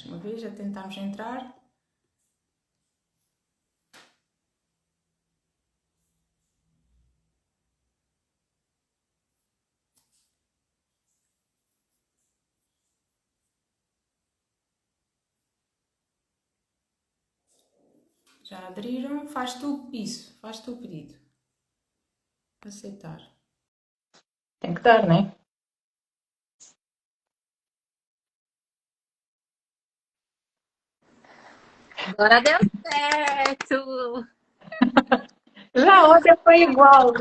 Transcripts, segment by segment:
uma vez, já tentámos entrar. Já aderiram? Faz tu isso, faz tu o pedido. Aceitar. Tem que dar, não é? Agora deu certo! Já ontem foi igual.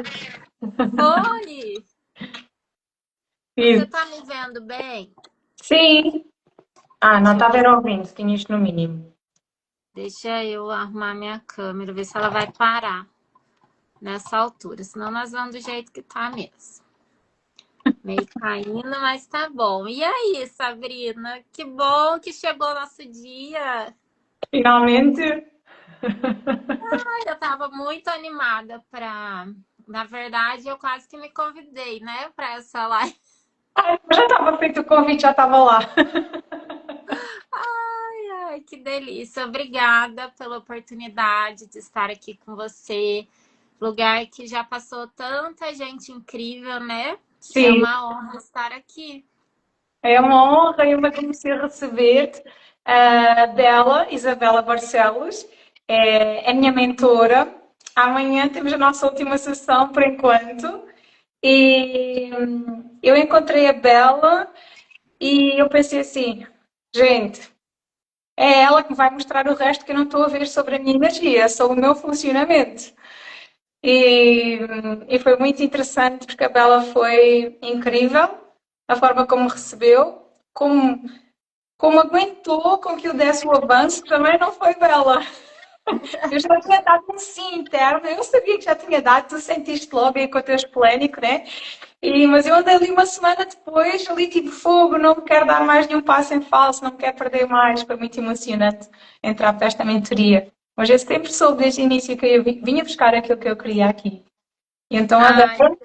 Foi! Você Isso. tá me vendo bem? Sim. Ah, não Deixa eu estava ver. era ouvindo, tinha isto no mínimo. Deixa eu arrumar minha câmera, ver se ela vai parar nessa altura. Senão nós vamos do jeito que tá mesmo. Meio caindo, mas tá bom. E aí, Sabrina? Que bom que chegou o nosso dia. Finalmente. Ai, eu tava muito animada pra. Na verdade, eu quase que me convidei, né, pra essa live. Já estava feito o convite, já estava lá. Ai, que delícia. Obrigada pela oportunidade de estar aqui com você. Lugar que já passou tanta gente incrível, né? É Sim, uma honra estar aqui. é uma honra e uma delícia receber-te dela, Isabela Barcelos, é minha mentora. Amanhã temos a nossa última sessão por enquanto. E eu encontrei a Bela e eu pensei assim, gente, é ela que vai mostrar o resto que eu não estou a ver sobre a minha energia, sobre o meu funcionamento. E, e foi muito interessante porque a Bela foi incrível, a forma como me recebeu, como aguentou com que eu desse o avanço, também não foi Bela. Eu já tinha dado um sim interno, eu sabia que já tinha dado, tu sentiste logo aí com o teu espolénico, né? Mas eu andei ali uma semana depois, ali tipo fogo, não me quero dar mais nenhum passo em falso, não me quero perder mais. Foi muito emocionante entrar para esta mentoria. Mas eu sempre soube desde o início que eu vinha buscar aquilo que eu queria aqui. E então a Ai, Bela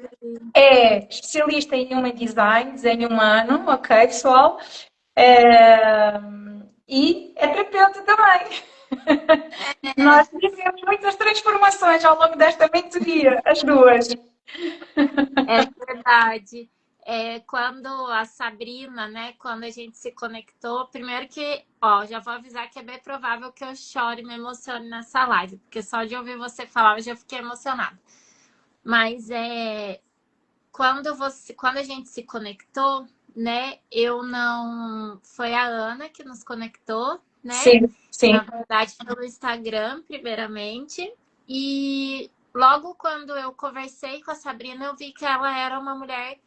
é especialista em Human Design, desenho humano, ok, pessoal? É, E é terapeuta também. é, Nós vivemos muitas transformações ao longo desta mentoria, as duas. é verdade. Quando a Sabrina, né, quando a gente se conectou, primeiro que, ó, já vou avisar que é bem provável que eu chore e me emocione nessa live, porque só de ouvir você falar eu já fiquei emocionada. Mas quando a gente se conectou, né, eu não. Foi a Ana que nos conectou, né? Sim, Na sim. verdade, pelo Instagram, primeiramente. E logo quando eu conversei com a Sabrina, eu vi que ela era uma mulher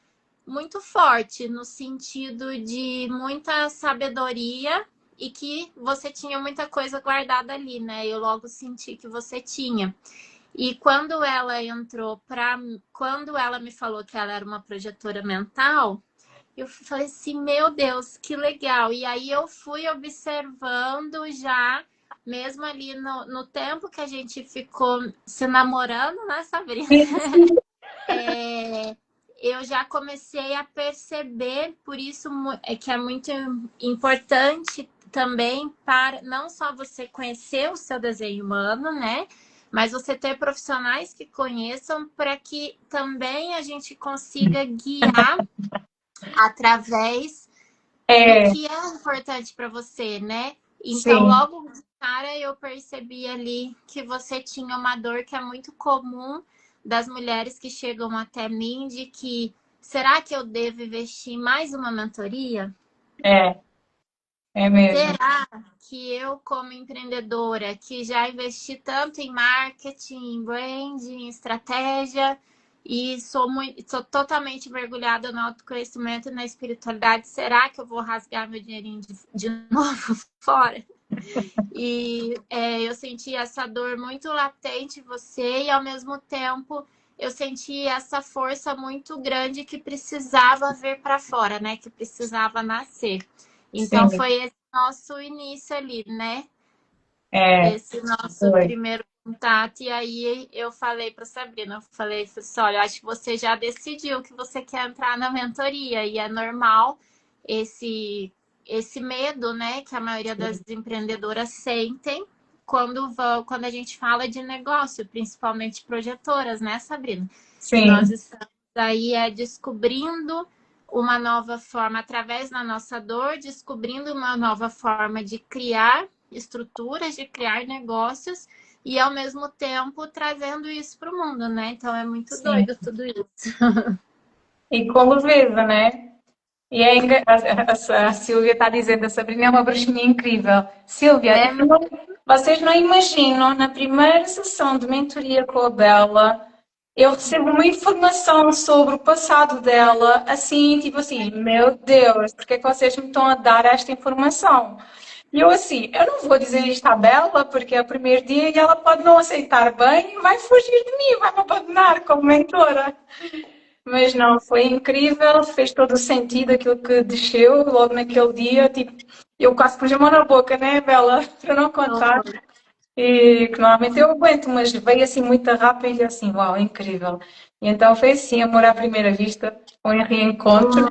muito forte, no sentido de muita sabedoria e que você tinha muita coisa guardada ali, né? Eu logo senti que você tinha. E quando ela entrou para. Quando ela me falou que ela era uma projetora mental, eu falei assim, meu Deus, que legal. E aí eu fui observando já, mesmo ali no tempo que a gente ficou se namorando, né, Sabrina? É, eu já comecei a perceber, por isso é que é muito importante também para não só você conhecer o seu desenho humano, né? Mas você ter profissionais que conheçam para que também a gente consiga guiar através do É, que é importante para você, né? Então, sim. logo de cara, eu percebi ali que você tinha uma dor que é muito comum das mulheres que chegam até mim, de que será que eu devo investir mais uma mentoria? É, é mesmo. Será que eu, como empreendedora, que já investi tanto em marketing, branding, estratégia, e sou totalmente mergulhada no autoconhecimento e na espiritualidade, será que eu vou rasgar meu dinheirinho de novo fora? Eu senti essa dor muito latente em você e, ao mesmo tempo, eu senti essa força muito grande que precisava vir para fora, né? Que precisava nascer. Então, Sim, foi esse nosso início ali, né? é, Esse nosso foi. primeiro contato. E aí, eu falei para Sabrina, eu falei assim, olha, acho que você já decidiu que você quer entrar na mentoria. E é normal esse esse medo, né, que a maioria das empreendedoras sentem quando a gente fala de negócio, principalmente projetoras, né, Sabrina? E nós Sim, estamos aí descobrindo uma nova forma, através da nossa dor, descobrindo uma nova forma de criar estruturas, de criar negócios e, ao mesmo tempo, trazendo isso para o mundo, né? Então, é muito sim. doido tudo isso. E com leveza, né? E a Silvia está dizendo, a Sabrina é uma bruxinha incrível. Silvia, É, vocês não imaginam, na primeira sessão de mentoria com a Bela, eu recebo uma informação sobre o passado dela, assim, tipo assim, meu Deus, porque é que vocês me estão a dar esta informação? E eu assim, eu não vou dizer isto à Bela, porque é o primeiro dia e ela pode não aceitar bem e vai fugir de mim, vai me abandonar como mentora. Mas não, foi incrível, fez todo o sentido aquilo que desceu logo naquele dia. Tipo, eu quase pus a mão na boca, né, Bela, para não contar. E que normalmente eu aguento, mas veio assim muito rápido e assim, uau, incrível. E então foi assim, amor à primeira vista, um reencontro.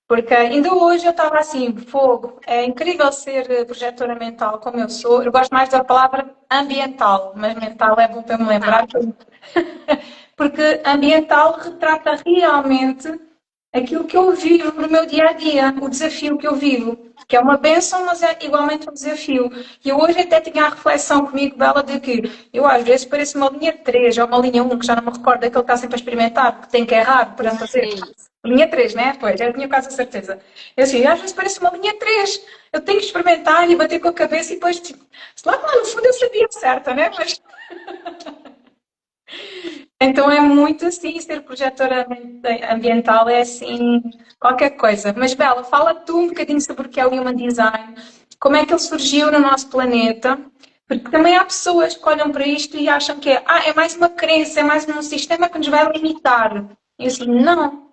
Porque ainda hoje eu estava assim, fogo. É incrível ser projetora mental como eu sou. Eu gosto mais da palavra ambiental, mas mental é bom para me lembrar. Porque ambiental retrata realmente aquilo que eu vivo no meu dia a dia, o desafio que eu vivo, que é uma bênção, mas é igualmente um desafio. E eu hoje até tinha a reflexão comigo, Bela, de que eu às vezes pareço uma linha 3 ou uma linha 1, que já não me recordo, daquele que está sempre a experimentar, que tem que errar para fazer. Linha 3, né? Pois, já tinha quase a certeza. Eu assim, às vezes parece uma linha 3. Eu tenho que experimentar e bater com a cabeça e depois, tipo, lá no fundo eu sabia certa, né? Mas então é muito assim, ser projetora ambiental é assim, qualquer coisa. Mas Bela, fala tu um bocadinho sobre o que é o Human Design, como é que ele surgiu no nosso planeta, porque também há pessoas que olham para isto e acham que é mais uma crença, é mais um sistema que nos vai limitar. E assim, não,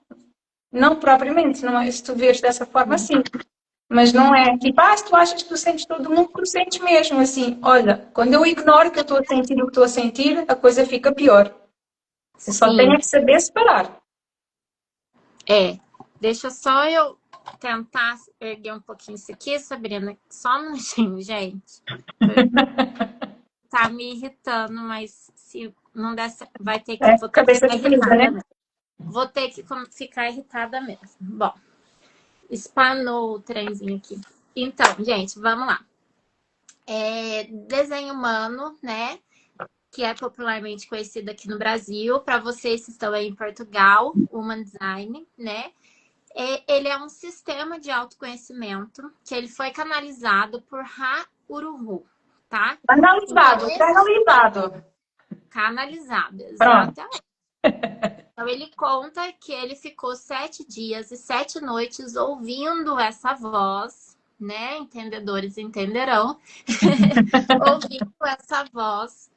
não propriamente, não é, se tu vês dessa forma, sim. Mas não é tipo, se tu achas que tu sentes todo mundo, tu sentes mesmo assim. Olha, quando eu ignoro que eu estou a sentir o que estou a sentir, a coisa fica pior. Você só tem sim, que saber separar. é. Deixa só eu tentar erguer um pouquinho isso aqui, Sabrina. Só um minutinho, gente. Tá me irritando, mas se não der, vai ter que, É, vou ter que cabeça ficar de ferida, irritada né? mesmo. Vou ter que ficar irritada mesmo. Bom, espanou o trenzinho aqui. Então, gente, vamos lá. Desenho humano, né? Que é popularmente conhecido aqui no Brasil. Para vocês que estão aí em Portugal, Human Design, né? Ele é um sistema de autoconhecimento que ele foi canalizado por Ra Uruhu, tá? Então, Analisado, esse canalizado. canalizado, Pronto. exatamente. Então, ele conta que ele ficou 7 dias e 7 noites ouvindo essa voz, né? Entendedores entenderão. Ouvindo essa voz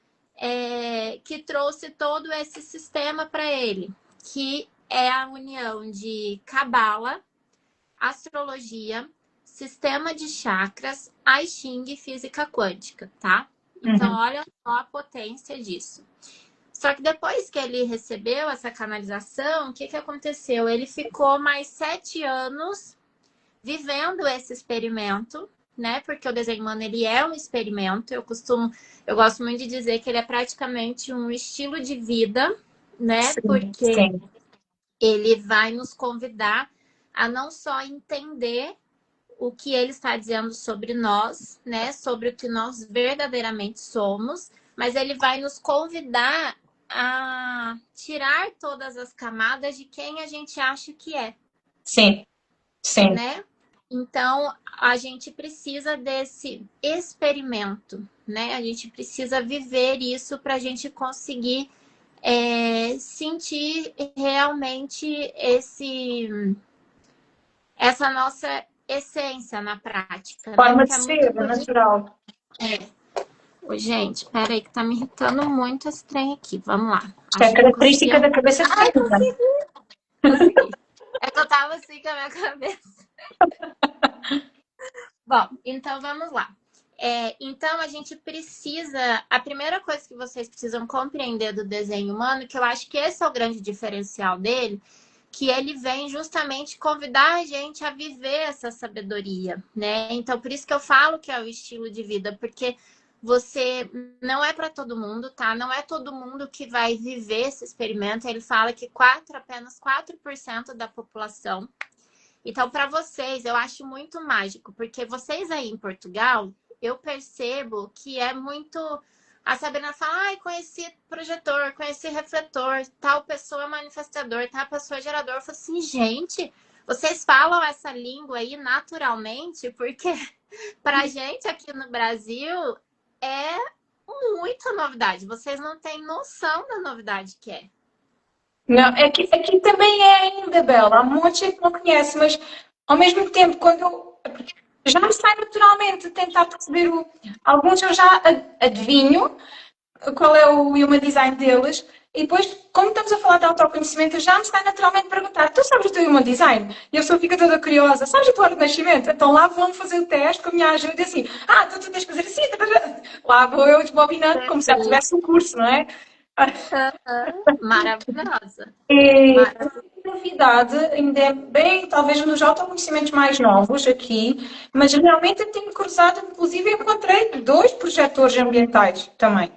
que trouxe todo esse sistema para ele, que é a união de cabala, astrologia, sistema de chakras, I Ching e física quântica, tá? Então, Uhum. olha só a potência disso. Só que depois que ele recebeu essa canalização, o que aconteceu? Ele ficou mais 7 anos vivendo esse experimento, né? Porque o desenho humano, ele é um experimento. Eu gosto muito de dizer que ele é praticamente um estilo de vida, né? Sim, Porque sim. ele vai nos convidar a não só entender o que ele está dizendo sobre nós, né? Sobre o que nós verdadeiramente somos, mas ele vai nos convidar a tirar todas as camadas de quem a gente acha que é, Sim, sim. né? Então, a gente precisa desse experimento, né? A gente precisa viver isso para a gente conseguir sentir realmente essa nossa essência na prática, né? Forma Porque de é muito ser, bonito. natural. Ô, gente, peraí que tá me irritando muito esse trem aqui. Vamos lá. Isto é Acho que eu consegui. característica da cabeça de Ai, ferida. consegui. É que eu tava assim com a minha cabeça. Bom, então vamos lá. Então a gente precisa. A primeira coisa que vocês precisam compreender do desenho humano, que eu acho que esse é o grande diferencial dele, que ele vem justamente convidar a gente a viver essa sabedoria, né? Então, por isso que eu falo que é o estilo de vida, porque você não é para todo mundo, tá? Não é todo mundo que vai viver esse experimento. Ele fala que apenas 4% da população. Então, para vocês, eu acho muito mágico, porque vocês aí em Portugal, eu percebo que é muito. A Sabrina fala, ai, conheci projetor, conheci refletor, tal pessoa é manifestador, tal pessoa é gerador. Eu falo assim, gente, vocês falam essa língua aí naturalmente, porque pra gente aqui no Brasil é muita novidade. Vocês não têm noção da novidade que é. Não, aqui também é ainda, Bela. Há muita gente que não conhece, mas ao mesmo tempo, quando eu já me sai naturalmente tentar perceber alguns eu já adivinho qual é o human design deles, e depois, como estamos a falar de autoconhecimento, já me sai naturalmente perguntar: tu sabes o teu human design? E a pessoa fica toda curiosa: sabes a tua hora de nascimento? Então lá vão fazer o teste com a minha ajuda e assim: então tu tens que fazer assim. Lá vou eu desbobinando como se já tivesse um curso, não é? Maravilhosa. E Maravilhosa. a novidade ainda é bem, talvez um dos autoconhecimentos mais novos aqui, mas realmente eu tenho cruzado, inclusive encontrei 2 projetores ambientais também.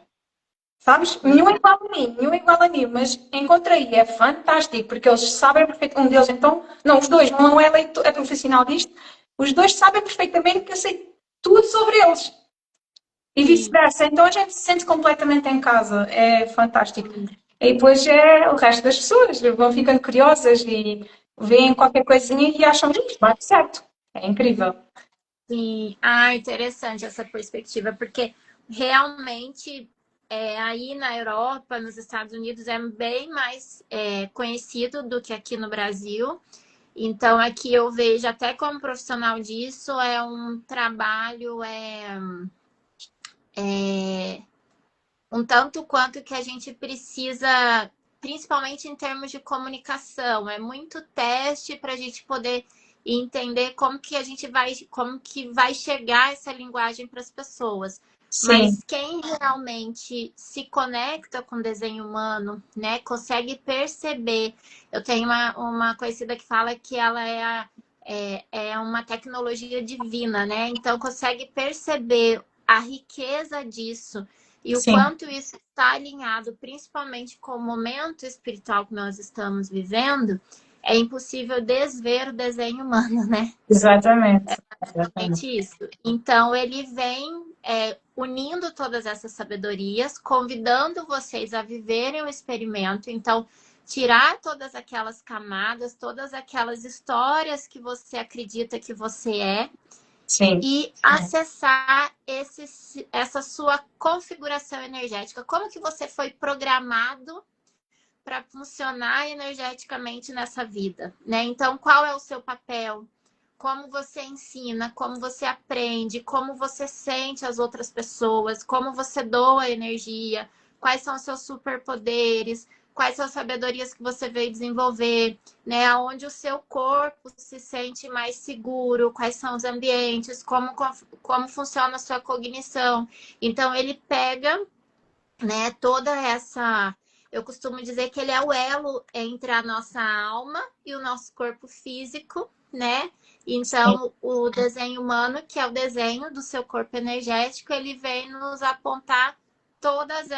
Sabes? Nenhum é igual a mim, nenhum é igual a mim, mas encontrei e é fantástico, porque eles sabem perfeitamente, um deles então, não, os dois, não é leitor, é profissional disto, os dois sabem perfeitamente que eu sei tudo sobre eles. E Sim. vice-versa. Então a gente se sente completamente em casa. É fantástico. E depois é o resto das pessoas vão ficando curiosas e veem qualquer coisinha e acham que bate certo. É incrível. Sim, interessante essa perspectiva, porque realmente aí na Europa, nos Estados Unidos, é bem mais conhecido do que aqui no Brasil. Então, aqui eu vejo, até como profissional disso, é um trabalho um tanto quanto que a gente precisa, principalmente em termos de comunicação. É muito teste para a gente poder entender como que a gente vai, como que vai chegar essa linguagem para as pessoas. Sim, Mas quem realmente se conecta com o desenho humano, né, consegue perceber. Eu tenho uma conhecida que fala que ela é uma tecnologia divina, né? Então consegue perceber a riqueza disso e o sim, quanto isso está alinhado, principalmente com o momento espiritual que nós estamos vivendo, é impossível desver o desenho humano, né? exatamente. Exatamente Exatamente. isso. Então, ele vem unindo todas essas sabedorias, convidando vocês a viverem o experimento. Então, tirar todas aquelas camadas, todas aquelas histórias que você acredita que você é, Sim. e acessar essa sua configuração energética. Como que você foi programado para funcionar energeticamente nessa vida, né? Então, qual é o seu papel? Como você ensina, como você aprende, como você sente as outras pessoas, como você doa energia, quais são os seus superpoderes, quais são as sabedorias que você veio desenvolver, né? Aonde o seu corpo se sente mais seguro, quais são os ambientes, como funciona a sua cognição. Então, ele pega, né, toda essa. Eu costumo dizer que ele é o elo entre a nossa alma e o nosso corpo físico, né? Sim. Então, o desenho humano, que é o desenho do seu corpo energético, ele vem nos apontar todas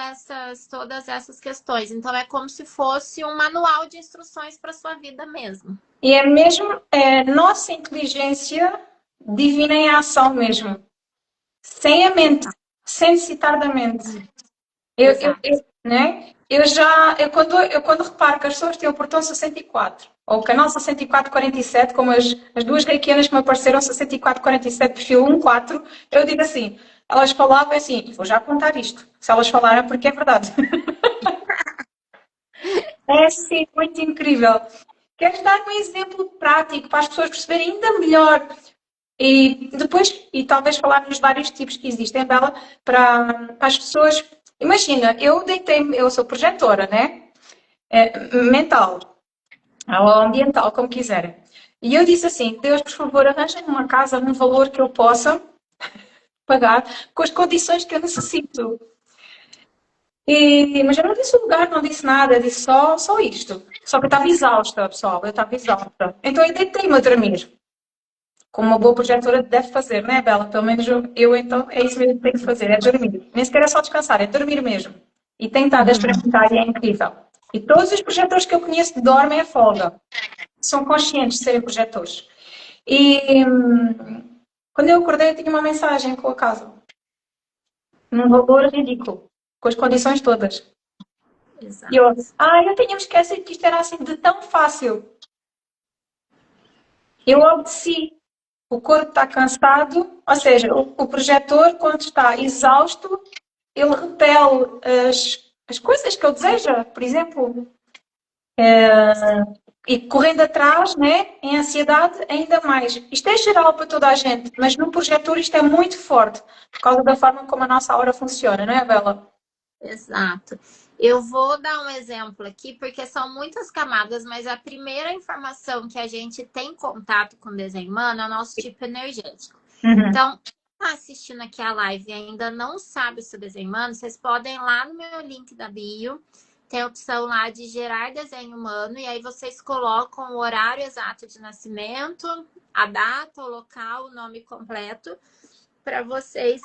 essas questões. Então, é como se fosse um manual de instruções para sua vida mesmo. E é mesmo nossa inteligência divina em ação mesmo. Sem a mente, sem necessitar da mente. Exato. Né? Eu quando reparo que as pessoas têm o portão 64, ou o canal 6447, como as duas reikianas que me apareceram 6447, perfil 14, eu digo assim, elas falavam assim, vou já apontar isto, se elas falaram porque é verdade. É sim, muito incrível. Queres dar um exemplo prático para as pessoas perceberem ainda melhor e depois, e talvez falar nos vários tipos que existem, Bela, para as pessoas. Imagina, eu sou projetora, né? Mental, ou ambiental, como quiserem. E eu disse assim: Deus, por favor, arranjem uma casa num valor que eu possa pagar com as condições que eu necessito. Mas eu não disse o lugar, não disse nada, eu disse só isto. Só que eu estava exausta, pessoal, eu estava exausta. Então eu deitei-me a dormir. Como uma boa projetora deve fazer, né, Bela? Pelo menos então, é isso mesmo que tenho que fazer, é dormir. Nem sequer é só descansar, é dormir mesmo. E tenho estado a experimentar e é incrível. E todos os projetores que eu conheço dormem a folga. São conscientes de serem projetores. E quando eu acordei, eu tinha uma mensagem com a casa. Num valor ridículo. Com as condições todas. E eu, Exato. eu tinha me esquecido que isto era assim de tão fácil. Eu obedeci. O corpo está cansado, ou seja, o projetor, quando está exausto, ele repele as coisas que ele deseja, por exemplo, e correndo atrás, né, em ansiedade, ainda mais. Isto é geral para toda a gente, mas no projetor isto é muito forte, por causa da forma como a nossa aura funciona, não é, Bela? Exato. Eu vou dar um exemplo aqui, porque são muitas camadas, mas a primeira informação que a gente tem contato com o desenho humano é o nosso tipo energético. Uhum. Então, tá assistindo aqui a live e ainda não sabe o seu desenho humano, vocês podem ir lá no meu link da bio, tem a opção lá de gerar desenho humano, e aí vocês colocam o horário exato de nascimento, a data, o local, o nome completo, para vocês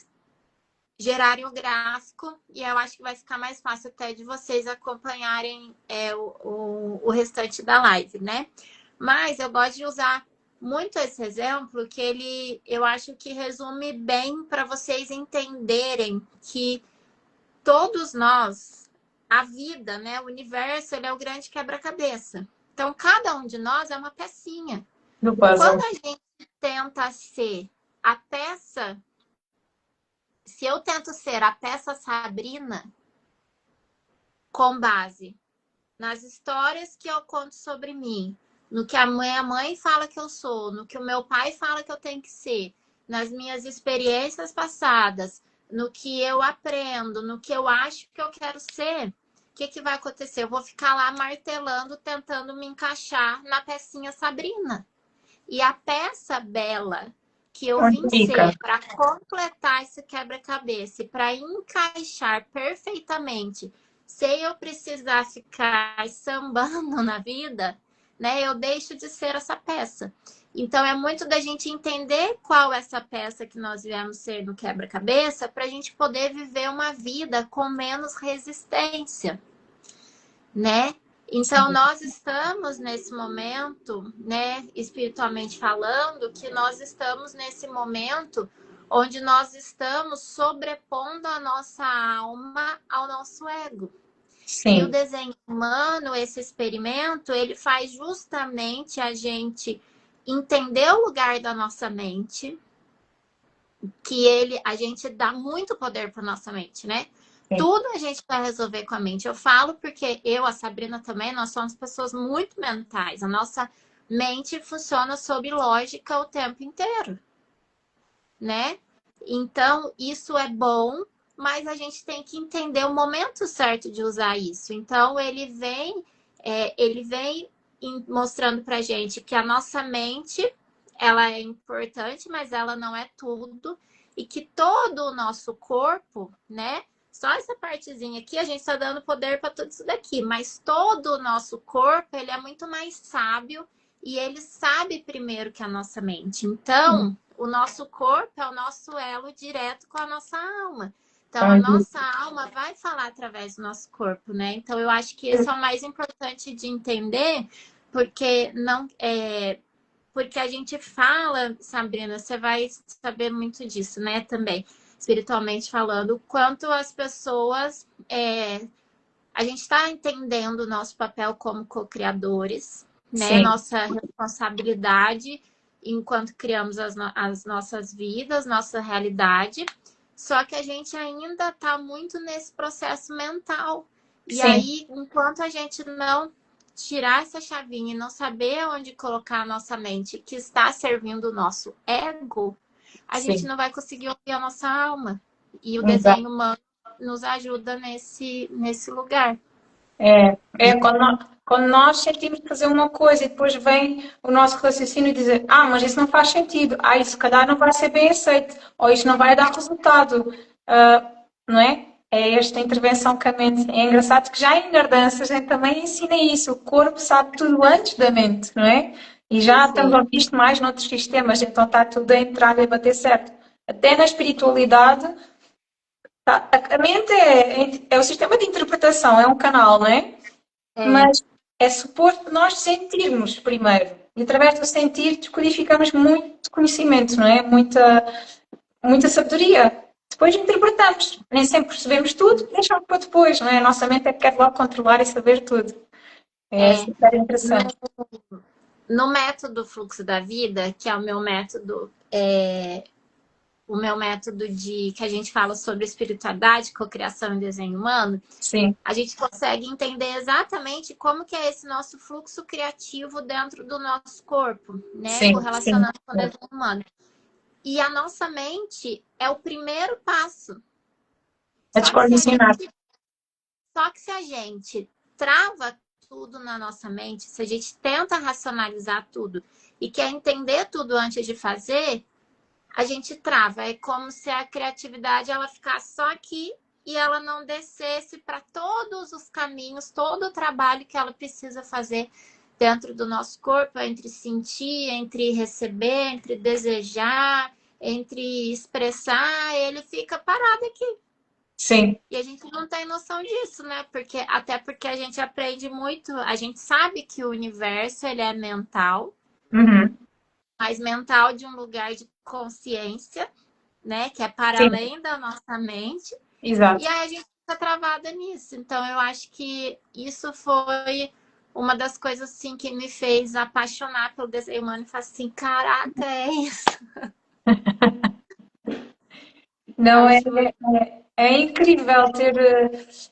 gerarem o gráfico, e eu acho que vai ficar mais fácil até de vocês acompanharem o restante da live, né? Mas eu gosto de usar muito esse exemplo, que eu acho que resume bem para vocês entenderem que todos nós, a vida, né, o universo, ele é o grande quebra-cabeça. Então, cada um de nós é uma pecinha. Do puzzle. Quando a gente tenta ser a peça, se eu tento ser a peça Sabrina, com base nas histórias que eu conto sobre mim, no que a minha mãe fala que eu sou, no que o meu pai fala que eu tenho que ser, nas minhas experiências passadas, no que eu aprendo, no que eu acho que eu quero ser, o que vai acontecer? Eu vou ficar lá martelando, tentando me encaixar na pecinha Sabrina. E a peça Bela que eu Onde vim fica? ser para completar esse quebra-cabeça e para encaixar perfeitamente, sem eu precisar ficar sambando na vida, né? Eu deixo de ser essa peça. Então é muito da gente entender qual é essa peça que nós viemos ser no quebra-cabeça para a gente poder viver uma vida com menos resistência, né? Então, nós estamos nesse momento, né, espiritualmente falando, que nós estamos nesse momento onde nós estamos sobrepondo a nossa alma ao nosso ego. E o Sim. desenho humano, esse experimento, ele faz justamente a gente entender o lugar da nossa mente, que a gente dá muito poder para nossa mente, né? Sim. Tudo a gente vai resolver com a mente. Eu falo porque eu, a Sabrina também, nós somos pessoas muito mentais. A nossa mente funciona sob lógica o tempo inteiro, né? Então, isso é bom, mas a gente tem que entender o momento certo de usar isso. Então, ele vem mostrando pra gente que a nossa mente, ela é importante, mas ela não é tudo. E que todo o nosso corpo, né? Só essa partezinha aqui, a gente está dando poder para tudo isso daqui. Mas todo o nosso corpo, ele é muito mais sábio e ele sabe primeiro que a nossa mente. Então, o nosso corpo é o nosso elo direto com a nossa alma. Então, a nossa alma vai falar através do nosso corpo, né? Então, eu acho que isso é o mais importante de entender, porque não é. Porque a gente fala, Sabrina, você vai saber muito disso, né? Também, espiritualmente falando, o quanto as pessoas. A gente está entendendo o nosso papel como co-criadores, né? Sim. Nossa responsabilidade enquanto criamos as nossas vidas, nossa realidade. Só que a gente ainda está muito nesse processo mental. E Sim. aí, enquanto a gente não tirar essa chavinha e não saber onde colocar a nossa mente, que está servindo o nosso ego, a gente Sim. não vai conseguir ouvir a nossa alma. E o Exato. desenho humano nos ajuda nesse lugar. Quando nós sentimos que fazer uma coisa e depois vem o nosso raciocínio e dizer, mas isso não faz sentido, isso se calhar não vai ser bem aceito, ou isto não vai dar resultado, não é? é esta intervenção com a mente. É engraçado que já em Nardança a gente também ensina isso. O corpo sabe tudo antes da mente, não é? E já estamos Sim, a ouvir isto mais noutros sistemas, então está tudo a entrar e a bater certo. Até na espiritualidade, a mente é o sistema de interpretação, é um canal, não é? é, Mas é suposto nós sentirmos primeiro. E através do sentir descodificamos muito conhecimento, não é? Muita sabedoria. Depois interpretamos. Nem sempre percebemos tudo, deixamos para depois, não é? A nossa mente é que quer logo controlar e saber tudo. É é. super No, interessante. no método Fluxo da Vida, que é o meu método de que a gente fala sobre espiritualidade, cocriação e desenho humano, Sim, a gente consegue entender exatamente como que é esse nosso fluxo criativo dentro do nosso corpo, né? sim, sim. Correlacionando com o desenho humano. E a nossa mente é o primeiro passo. A Só que se a descondicionar. gente, só que se a gente trava tudo na nossa mente, se a gente tenta racionalizar tudo e quer entender tudo antes de fazer, a gente trava. É como se a criatividade ela ficasse só aqui e ela não descesse para todos os caminhos, todo o trabalho que ela precisa fazer dentro do nosso corpo, entre sentir, entre receber, entre desejar, entre expressar, ele fica parado aqui. Sim. E a gente não tem noção disso, né? Até porque a gente aprende muito, a gente sabe que o universo ele é mental, Uhum. mas mental de um lugar de consciência, né? Que é para Sim, além da nossa mente. E exato. aí a gente fica travada nisso. Então eu acho que isso foi uma das coisas assim que me fez apaixonar pelo desenho humano e falar assim, caraca, é isso. Não é, Acho é incrível ter.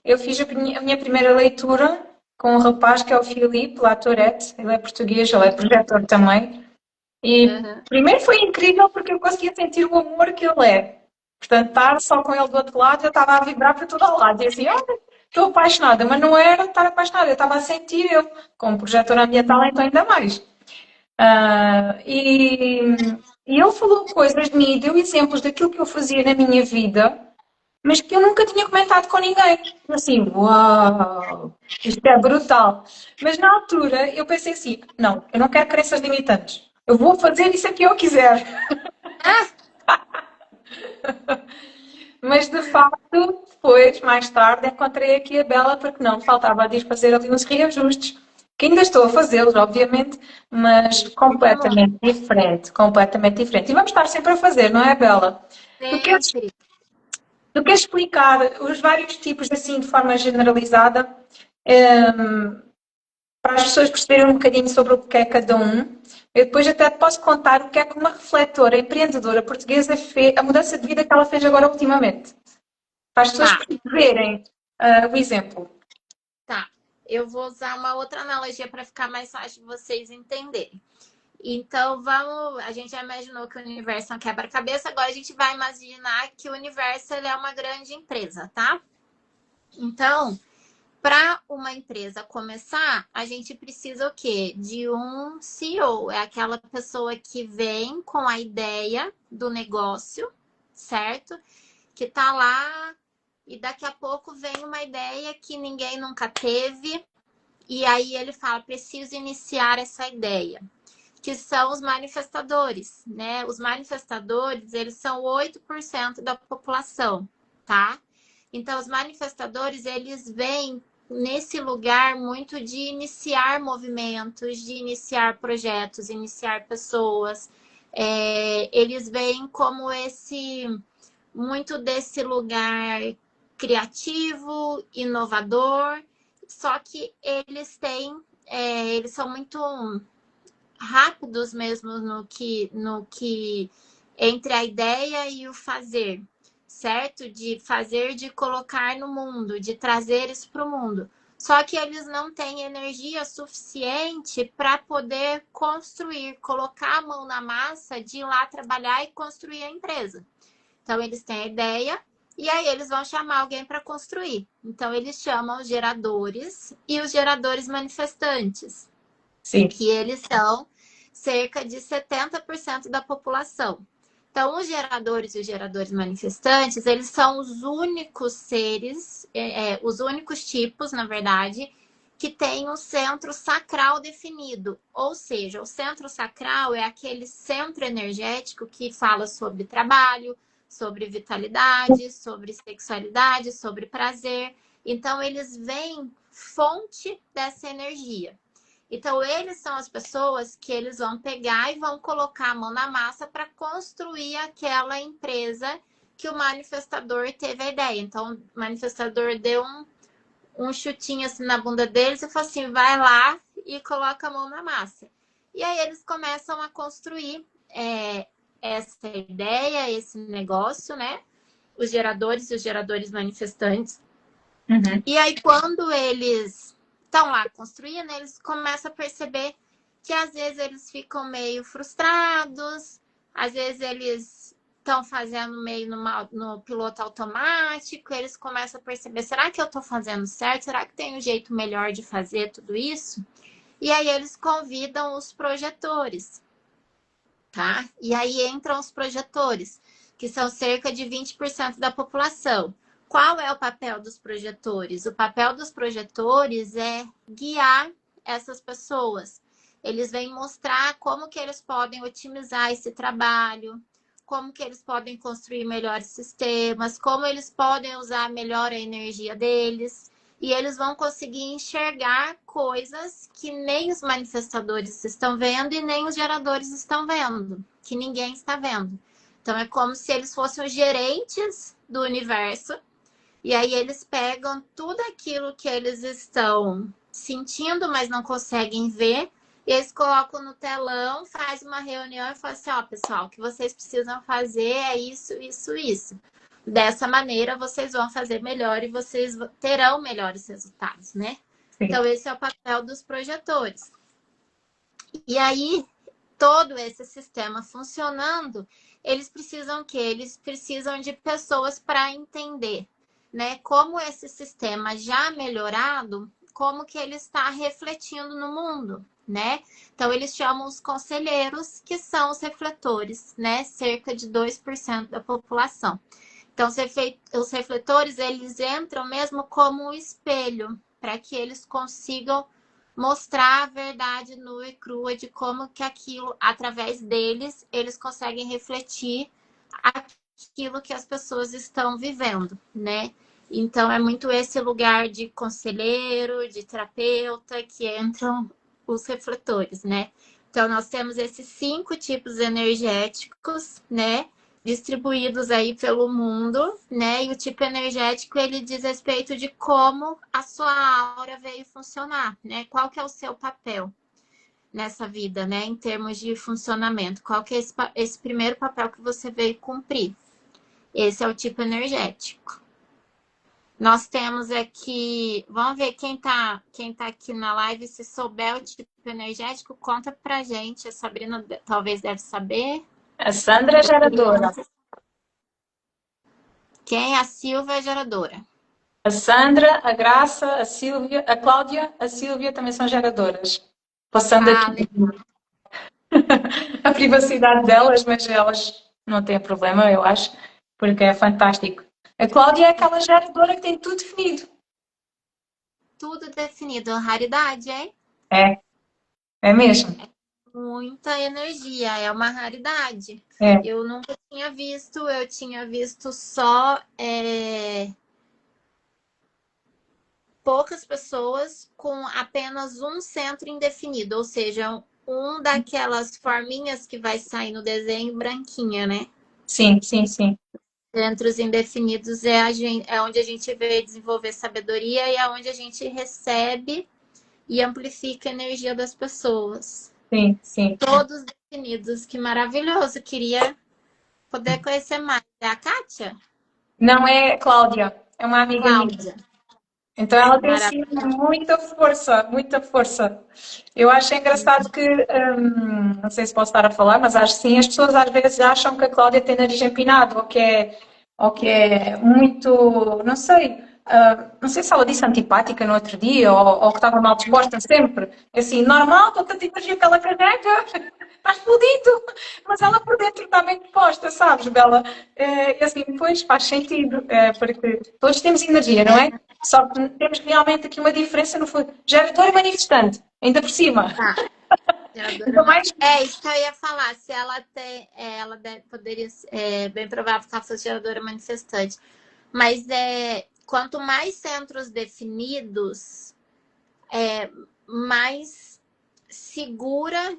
Eu fiz a minha primeira leitura com um rapaz que é o Filipe, lá Tourette. Ele é português, ele é projetor também. E uhum. primeiro foi incrível porque eu conseguia sentir o amor que ele é. Portanto, estar só com ele do outro lado, eu estava a vibrar para todo o lado. E assim, olha, estou apaixonada, mas não era estar apaixonada, eu estava a sentir eu, como projetor ambiental, então ainda mais. Ah, e ele falou coisas de mim, deu exemplos daquilo que eu fazia na minha vida, mas que eu nunca tinha comentado com ninguém. Assim, uau, isto é brutal. Mas na altura eu pensei assim: não, eu não quero crenças limitantes. Eu vou fazer isso que eu quiser. Ah, Mas de facto, depois, mais tarde, encontrei aqui a Bela porque não, faltava de ir fazer ali uns reajustes. Que ainda estou a fazê-los, obviamente, mas completamente diferente, completamente diferente. E vamos estar sempre a fazer, não é, Bela? Tu queres sempre. Tu queres explicar os vários tipos, assim, de forma generalizada, para as pessoas perceberem um bocadinho sobre o que é cada um? Eu depois até te posso contar o que é que uma refletora empreendedora portuguesa fez, a mudança de vida que ela fez agora ultimamente. Para as pessoas Tá, perceberem o exemplo. tá. Eu vou usar uma outra analogia para ficar mais fácil de vocês entenderem. Então, vamos. A gente já imaginou que o universo é um quebra-cabeça, agora a gente vai imaginar que o universo ele é uma grande empresa, tá? Então, para uma empresa começar, a gente precisa o quê? De um CEO. É aquela pessoa que vem com a ideia do negócio, certo? Que tá lá e daqui a pouco vem uma ideia que ninguém nunca teve. E aí ele fala: preciso iniciar essa ideia, que são os manifestadores, né? Os manifestadores, eles são 8% da população, tá? Então, os manifestadores, eles vêm nesse lugar muito de iniciar movimentos, de iniciar projetos, iniciar pessoas. Eles vêm como muito desse lugar criativo, inovador, só que eles são muito rápidos mesmo no que entre a ideia e o fazer, certo? De fazer, de colocar no mundo, de trazer isso para o mundo. Só que eles não têm energia suficiente para poder construir, colocar a mão na massa de ir lá trabalhar e construir a empresa. Então, eles têm a ideia e aí eles vão chamar alguém para construir. Então, eles chamam os geradores e os geradores manifestantes, Sim. que eles são cerca de 70% da população. Então, os geradores e os geradores manifestantes, eles são os únicos seres, os únicos tipos, na verdade, que tem um centro sacral definido. Ou seja, o centro sacral é aquele centro energético que fala sobre trabalho, sobre vitalidade, sobre sexualidade, sobre prazer. Então, eles veem fonte dessa energia. Então, eles são as pessoas que eles vão pegar e vão colocar a mão na massa para construir aquela empresa que o manifestador teve a ideia. Então, o manifestador deu um chutinho assim na bunda deles e falou assim, vai lá e coloca a mão na massa. E aí eles começam a construir essa ideia, esse negócio, né? Os geradores e os geradores manifestantes. Uhum. E aí, quando eles estão lá construindo, eles começam a perceber que às vezes eles ficam meio frustrados, às vezes eles estão fazendo meio no piloto automático, eles começam a perceber, será que eu estou fazendo certo? Será que tem um jeito melhor de fazer tudo isso? E aí eles convidam os projetores, tá? E aí entram os projetores, que são cerca de 20% da população. Qual é o papel dos projetores? O papel dos projetores é guiar essas pessoas. Eles vêm mostrar como que eles podem otimizar esse trabalho, como que eles podem construir melhores sistemas, como eles podem usar melhor a energia deles. E eles vão conseguir enxergar coisas que nem os manifestadores estão vendo e nem os geradores estão vendo, que ninguém está vendo. Então, é como se eles fossem os gerentes do universo. E aí eles pegam tudo aquilo que eles estão sentindo, mas não conseguem ver. E eles colocam no telão, faz uma reunião e fala assim, ó, pessoal, o que vocês precisam fazer é isso, isso, isso. Dessa maneira, vocês vão fazer melhor e vocês terão melhores resultados, né? Sim. Então, esse é o papel dos projetores. E aí, todo esse sistema funcionando, eles precisam o quê? Eles precisam de pessoas para entender, né? Como esse sistema já melhorado, como que ele está refletindo no mundo, né? Então, eles chamam os conselheiros, que são os refletores, né? Cerca de 2% da população. Então, os refletores, eles entram mesmo como um espelho, para que eles consigam mostrar a verdade nua e crua de como que aquilo, através deles, eles conseguem refletir aquilo que as pessoas estão vivendo, né? Então, é muito esse lugar de conselheiro, de terapeuta, que entram os refletores, né? Então, nós temos esses 5 tipos energéticos, né? Distribuídos aí pelo mundo, né? E o tipo energético, ele diz respeito de como a sua aura veio funcionar, né? Qual que é o seu papel nessa vida, né? Em termos de funcionamento. Qual que é esse primeiro papel que você veio cumprir? Esse é o tipo energético. Nós temos aqui... Vamos ver quem tá aqui na live. Se souber o tipo energético, conta pra gente. A Sabrina talvez deve saber. A Sandra é geradora. Quem? A Silva é geradora. A Sandra, a Graça, a Sílvia, a Cláudia, a Sílvia também são geradoras. Passando aqui a privacidade delas, mas elas não têm problema, eu acho, porque é fantástico. A Cláudia é aquela geradora que tem tudo definido. Tudo definido. Raridade, hein? É mesmo. Muita energia, é uma raridade. É. Eu nunca tinha visto, eu tinha visto só poucas pessoas com apenas um centro indefinido, ou seja, um daquelas forminhas que vai sair no desenho branquinha, né? Sim, sim, sim. Centros indefinidos é onde a gente vê desenvolver sabedoria e é onde a gente recebe e amplifica a energia das pessoas. Sim, sim. Todos definidos, que maravilhoso. Queria poder conhecer mais. É a Kátia? Não é Cláudia, é uma amiga minha. Cláudia. Então ela tem sim muita força, muita força. Eu acho engraçado que, não sei se posso estar a falar, mas acho que sim, as pessoas às vezes acham que a Cláudia tem nariz empinado, ou que é muito, não sei, não sei se ela disse antipática no outro dia ou que estava mal disposta sempre. Assim, normal, com tanta energia que ela carrega, está explodido. Mas ela por dentro está bem disposta, sabes, Bela? E assim, pois faz sentido, porque todos temos energia, não é? Só que temos realmente aqui uma diferença no fundo. Gerador e manifestante, ainda por cima. Tá. Geradora, Ainda mais. é isso que eu ia falar. Se ela tem, poderia, bem provável que ela fosse geradora manifestante. Mas quanto mais centros definidos, mais segura,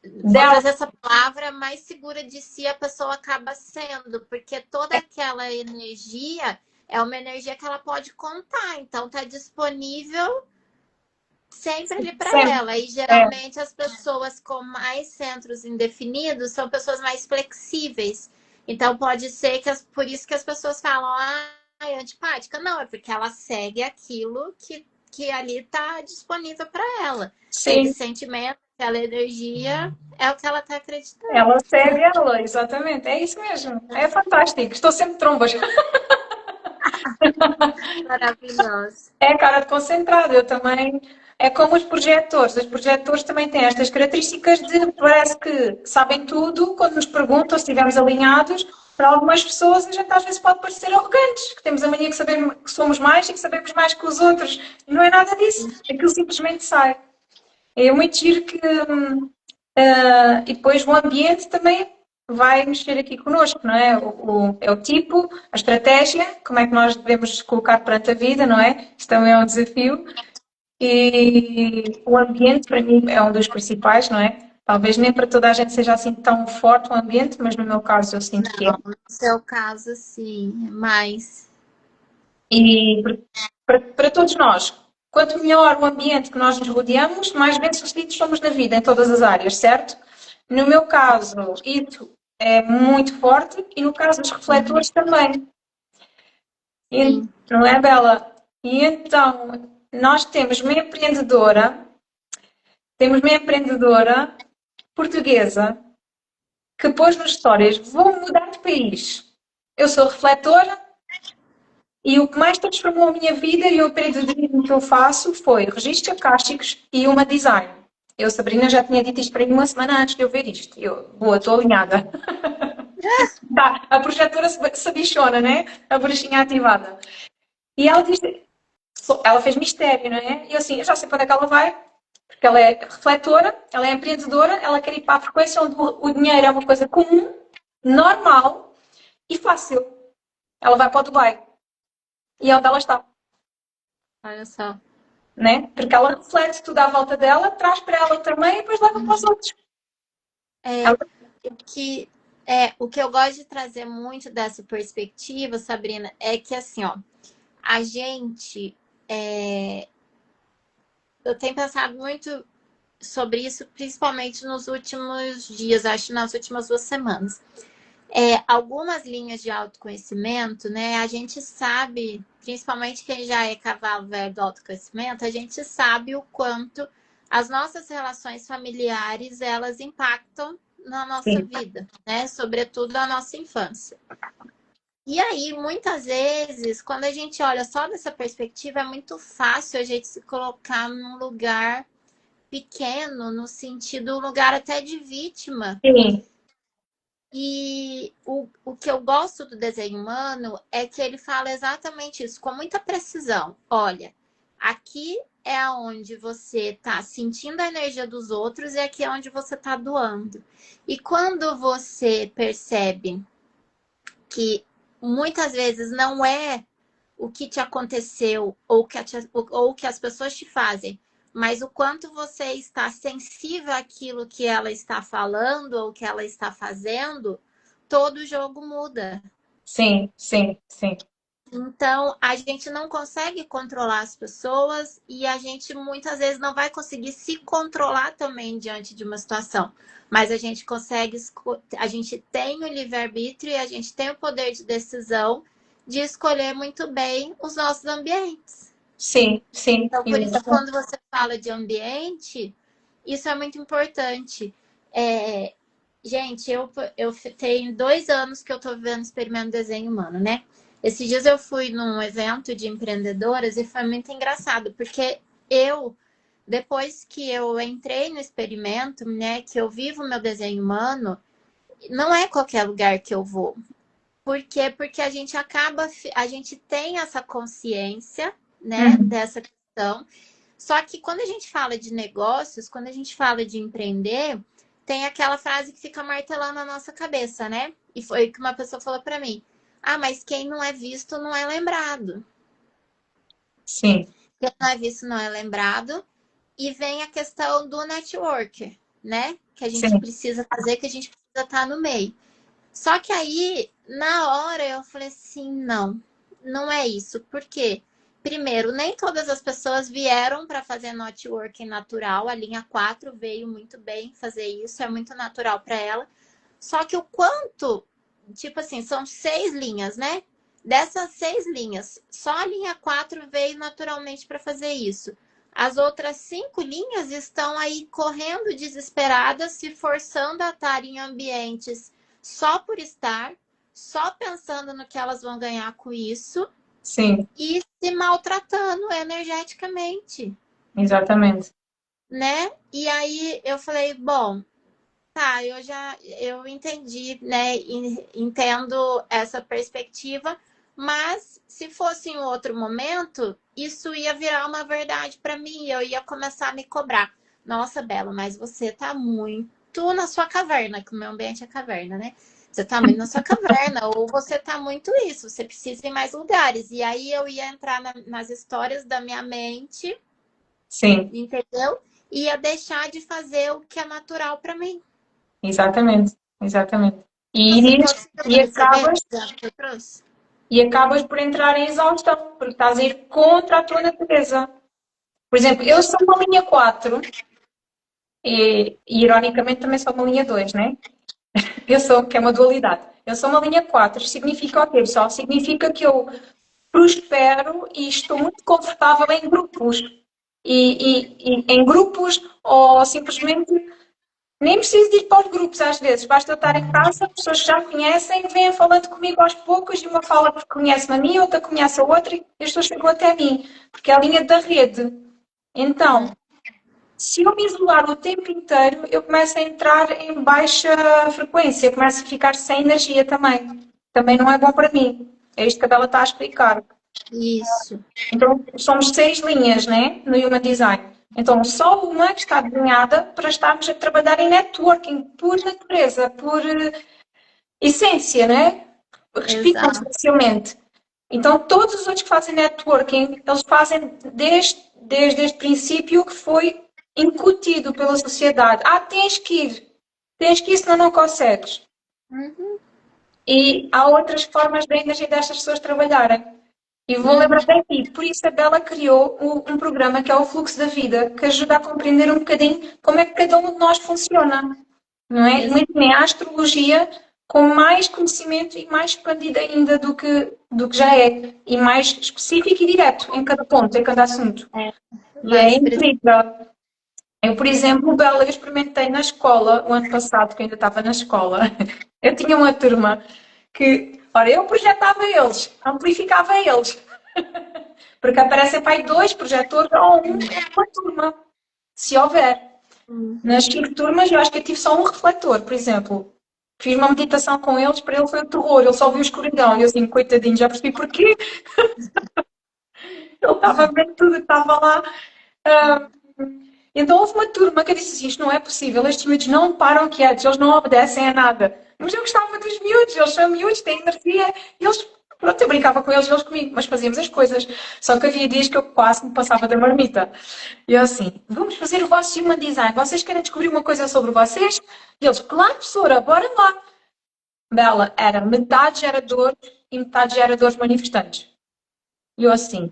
vou Dela. trazer essa palavra, mais segura de si a pessoa acaba sendo, porque toda aquela energia é uma energia que ela pode contar, então tá disponível sempre ali para Sempre. ela. E geralmente as pessoas com mais centros indefinidos são pessoas mais flexíveis. Então pode ser que por isso que as pessoas falam, é antipática. Não, é porque ela segue aquilo que ali está disponível para ela. Aquele Sim. sentimento, aquela energia é o que ela está acreditando. Ela segue ela, exatamente. É isso mesmo. É fantástico. Estou sempre de trombas. Maravilhoso. É cara de concentrado. Eu também. É como os projetores. Os projetores também têm estas características de parece que sabem tudo quando nos perguntam se estivermos alinhados. Para algumas pessoas, a gente às vezes pode parecer arrogantes, que temos a mania que sabemos que somos mais e que sabemos mais que os outros. E não é nada disso. Aquilo simplesmente sai. É muito giro que. E depois o ambiente também vai mexer aqui connosco, não é? É o tipo, a estratégia, como é que nós devemos colocar perante a vida, não é? Isto também é um desafio. E o ambiente, para mim, é um dos principais, não é? Talvez nem para toda a gente seja assim tão forte o ambiente, mas no meu caso eu sinto que é. No seu caso, sim, mas E para todos nós, quanto melhor o ambiente que nós nos rodeamos, mais bem-sucedidos somos na vida, em todas as áreas, certo? No meu caso, isso é muito forte e no caso dos refletores também. sim. Não é, Bela? E então, nós temos uma empreendedora portuguesa que pôs nas histórias, vou mudar de país. Eu sou refletora e o que mais transformou a minha vida e o empreendedorismo que eu faço foi registros acásticos e uma design. Eu, Sabrina, já tinha dito isto para mim uma semana antes de eu ver isto. Boa, estou alinhada. Tá, a projetora se bichona, né? A bruxinha ativada. E ela diz, ela fez mistério, não é? E eu assim, eu já sei para onde é que ela vai, porque ela é refletora, ela é empreendedora, ela quer ir para a frequência onde o dinheiro é uma coisa comum, normal e fácil. Ela vai para o Dubai. E é onde ela está. Olha só. Né? Porque ela reflete tudo à volta dela, traz para ela também e depois leva para os outros. Ela... O que eu gosto de trazer muito dessa perspectiva, Sabrina, é que assim, ó, a gente eu tenho pensado muito sobre isso, principalmente nos últimos dias, acho nas últimas 2 semanas. Algumas linhas de autoconhecimento, né? A gente sabe, principalmente quem já é cavalo velho do autoconhecimento, a gente sabe o quanto as nossas relações familiares elas impactam na nossa Sim. vida, né? Sobretudo a nossa infância. E aí, muitas vezes, quando a gente olha só dessa perspectiva, é muito fácil a gente se colocar num lugar pequeno, no sentido, um lugar até de vítima. Sim. E o que eu gosto do desenho humano é que ele fala exatamente isso, com muita precisão. Olha, aqui é onde você está sentindo a energia dos outros e aqui é onde você está doando. E quando você percebe que muitas vezes não é o que te aconteceu ou o que as pessoas te fazem, mas o quanto você está sensível àquilo que ela está falando ou que ela está fazendo, todo o jogo muda. Sim, sim, sim. Então, a gente não consegue controlar as pessoas e a gente muitas vezes não vai conseguir se controlar também diante de uma situação. Mas a gente consegue, a gente tem o livre-arbítrio e a gente tem o poder de decisão de escolher muito bem os nossos ambientes. Sim, sim. Então, por isso, quando você fala de ambiente, isso é muito importante. Gente, eu tenho 2 anos que eu estou vivendo o experimento desenho humano, né? Esses dias eu fui num evento de empreendedoras e foi muito engraçado, porque eu, depois que eu entrei no experimento, né, que eu vivo meu desenho humano, não é qualquer lugar que eu vou. Por quê? Porque a gente acaba, a gente tem essa consciência, né, Uhum. dessa questão. Só que quando a gente fala de negócios, quando a gente fala de empreender, tem aquela frase que fica martelando na nossa cabeça, né? E foi o que uma pessoa falou para mim. Ah, mas quem não é visto não é lembrado. Sim, Quem não é visto não é lembrado. E vem a questão do network, né? Que a gente sim, precisa fazer, que a gente precisa estar no meio. Só que aí, na hora, eu falei assim, não, não é isso. Por quê? Primeiro, nem todas as pessoas vieram para fazer networking natural. A linha 4 veio muito bem fazer isso, é muito natural para ela. Só que o quanto, tipo assim, são 6 linhas, né? Dessas 6 linhas, só a linha 4 veio naturalmente para fazer isso. As outras 5 linhas estão aí correndo desesperadas, se forçando a estar em ambientes só por estar, só pensando no que elas vão ganhar com isso sim, e se maltratando energeticamente, exatamente. né? E aí eu falei, bom, tá, eu entendi, né? Entendo essa perspectiva, mas se fosse em outro momento, isso ia virar uma verdade para mim, eu ia começar a me cobrar. Nossa, Bela, mas você tá muito na sua caverna, que o meu ambiente é caverna, né? Você tá muito na sua caverna, ou você tá muito isso, você precisa ir em mais lugares. E aí eu ia entrar nas histórias da minha mente, Sim, entendeu? Ia deixar de fazer o que é natural para mim. exatamente, exatamente. Você E, conseguiu e perceber acabas, o que eu trouxe? e acabas por entrar em exaustão, porque estás a ir contra a tua natureza. Por exemplo, eu sou uma linha 4 e ironicamente também sou uma linha 2, né? Eu sou, que é uma dualidade. Eu sou uma linha 4. Significa o quê, pessoal? Significa que eu prospero e estou muito confortável em grupos. E em grupos ou simplesmente nem preciso de ir para os grupos às vezes. Basta eu estar em casa, pessoas que já me conhecem, vêm falando comigo aos poucos e uma fala porque conhece-me a mim, outra conhece a outra e as pessoas chegam até mim. Porque é a linha da rede. Então, se eu me isolar o tempo inteiro, eu começo a entrar em baixa frequência, começo a ficar sem energia também. Também não é bom para mim. É isto que a Bela está a explicar. Isso, Então, somos 6 linhas, né, no Human Design. Então, só uma que está desenhada para estarmos a trabalhar em networking, por natureza, por essência, né? Respiram exato. facilmente. Então, todos os outros que fazem networking, eles fazem desde este princípio que foi incutido pela sociedade. Ah, tens que ir, senão não consegues. Uhum, E há outras formas de energia destas pessoas trabalharem. E vou lembrar uhum, de ti, por isso a Bela criou um programa que é o Fluxo da Vida, que ajuda a compreender um bocadinho como é que cada um de nós funciona, não é? Imaginem a astrologia com mais conhecimento e mais expandido ainda do que já é, e mais específico e direto em cada ponto, em cada assunto. é, E é mais incrível. Eu, por exemplo, Bela, eu experimentei na escola, o ano passado, que eu ainda estava na escola, eu tinha uma turma que, ora, eu projetava eles, amplificava eles. Porque aparecem para aí 2 projetores ou uma turma, se houver. Nas 5 turmas, eu acho que eu tive só um refletor, por exemplo. Fiz uma meditação com eles, para ele foi o terror, ele só viu escuridão. E eu assim, coitadinho, já percebi porquê. Ele estava a ver tudo, estava lá. Ah, então houve uma turma que eu disse assim, isto não é possível, estes miúdos não param quietos, eles não obedecem a nada. Mas eu gostava dos miúdos, eles são miúdos, têm energia, e eles, pronto, eu brincava com eles, eles comigo, mas fazíamos as coisas. Só que havia dias que eu quase me passava da marmita. E eu assim, vamos fazer o vosso Human Design, vocês querem descobrir uma coisa sobre vocês? E eles, claro, professora, bora lá. Bela, era metade geradores e metade geradores manifestantes. E eu assim,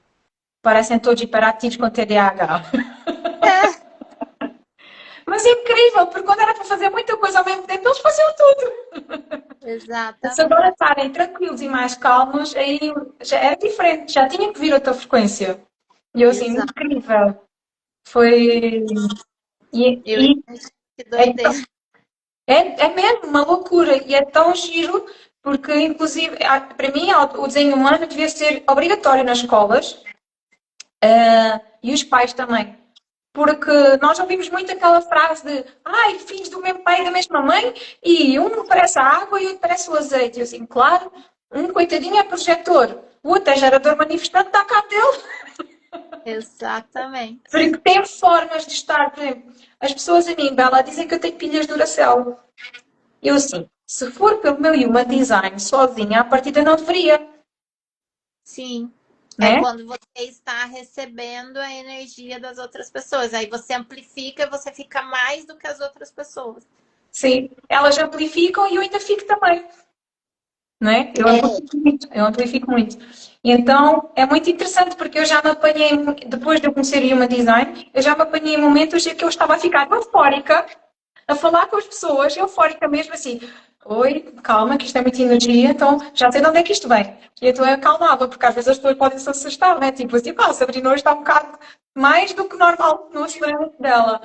parecem todos hiperativos com TDAH. é, Mas é incrível, porque quando era para fazer muita coisa ao mesmo tempo, eles faziam tudo. Se exatamente, agora estarem tranquilos e mais calmos, aí já era diferente, já tinha que vir outra frequência. E eu assim, exato. incrível. Foi. Eu E que é, doideira. é mesmo uma loucura. E é tão giro, porque inclusive, para mim, o desenho humano devia ser obrigatório nas escolas, e os pais também. Porque nós ouvimos muito aquela frase de ai, filhos do mesmo pai e da mesma mãe, e um parece a água e o outro parece o azeite. E eu assim, claro, um coitadinho é projetor, o outro é gerador manifestante, dá cabo dele. Exatamente. Porque tem formas de estar, por exemplo, as pessoas a mim, Bela, dizem que eu tenho pilhas Duracell. Eu assim, se for pelo meu Human Design sozinha, à partida não deveria, Sim. É né? quando você está recebendo a energia das outras pessoas. Aí você amplifica e você fica mais do que as outras pessoas. Sim, elas amplificam e eu ainda fico também, né? É, Eu amplifico muito. E então é muito interessante porque eu já me apanhei, depois de eu conhecer o Human Design, eu já me apanhei em momentos em que eu estava a ficar eufórica, a falar com as pessoas, eufórica mesmo assim. Oi, calma, que isto é muita energia, então já sei de onde é que isto vem. E então eu acalmava, porque às vezes as pessoas podem se assustar, né? Tipo assim, pá, a Sabrina hoje está um bocado mais do que normal no aceleramento dela.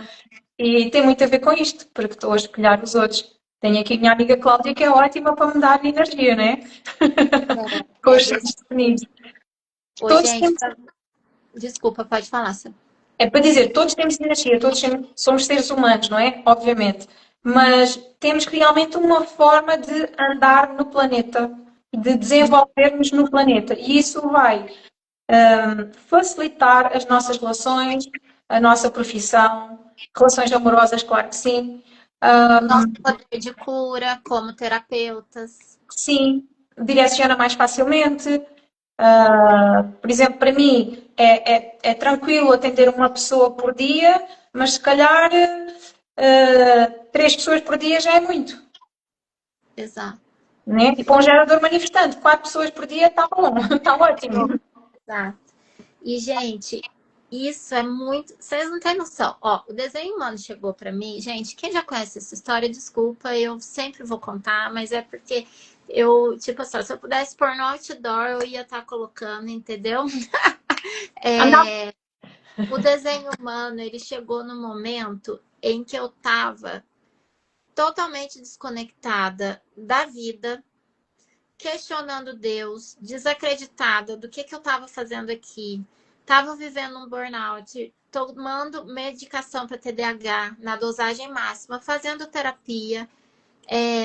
E tem muito a ver com isto, porque estou a espelhar os outros. Tenho aqui a minha amiga Cláudia, que é ótima para me dar energia, né? Com é os desse. seus definidos. Ô, Todos gente, temos, desculpa, pode falar, Sam. é para dizer, todos temos energia, somos seres humanos, não é? Obviamente. Mas temos realmente uma forma de andar no planeta, de desenvolvermos no planeta. E isso vai facilitar as nossas relações, a nossa profissão, relações amorosas, claro que sim. Nosso poder de cura como terapeutas. Sim, direciona mais facilmente. Por exemplo, para mim é tranquilo atender uma pessoa por dia, mas se calhar 3 pessoas por dia já é muito, Exato. né? E para um gerador manifestante, 4 pessoas por dia está bom, está ótimo. Exato. E, gente, isso é muito. Vocês não têm noção. Ó, o desenho humano chegou pra mim. Gente, quem já conhece essa história, desculpa, eu sempre vou contar, mas é porque eu, tipo assim, se eu pudesse pôr no outdoor, eu ia estar colocando, entendeu? Andar, É, o desenho humano, ele chegou no momento em que eu tava totalmente desconectada da vida, questionando Deus, desacreditada do que eu estava fazendo aqui. Estava vivendo um burnout, tomando medicação para TDAH na dosagem máxima, fazendo terapia,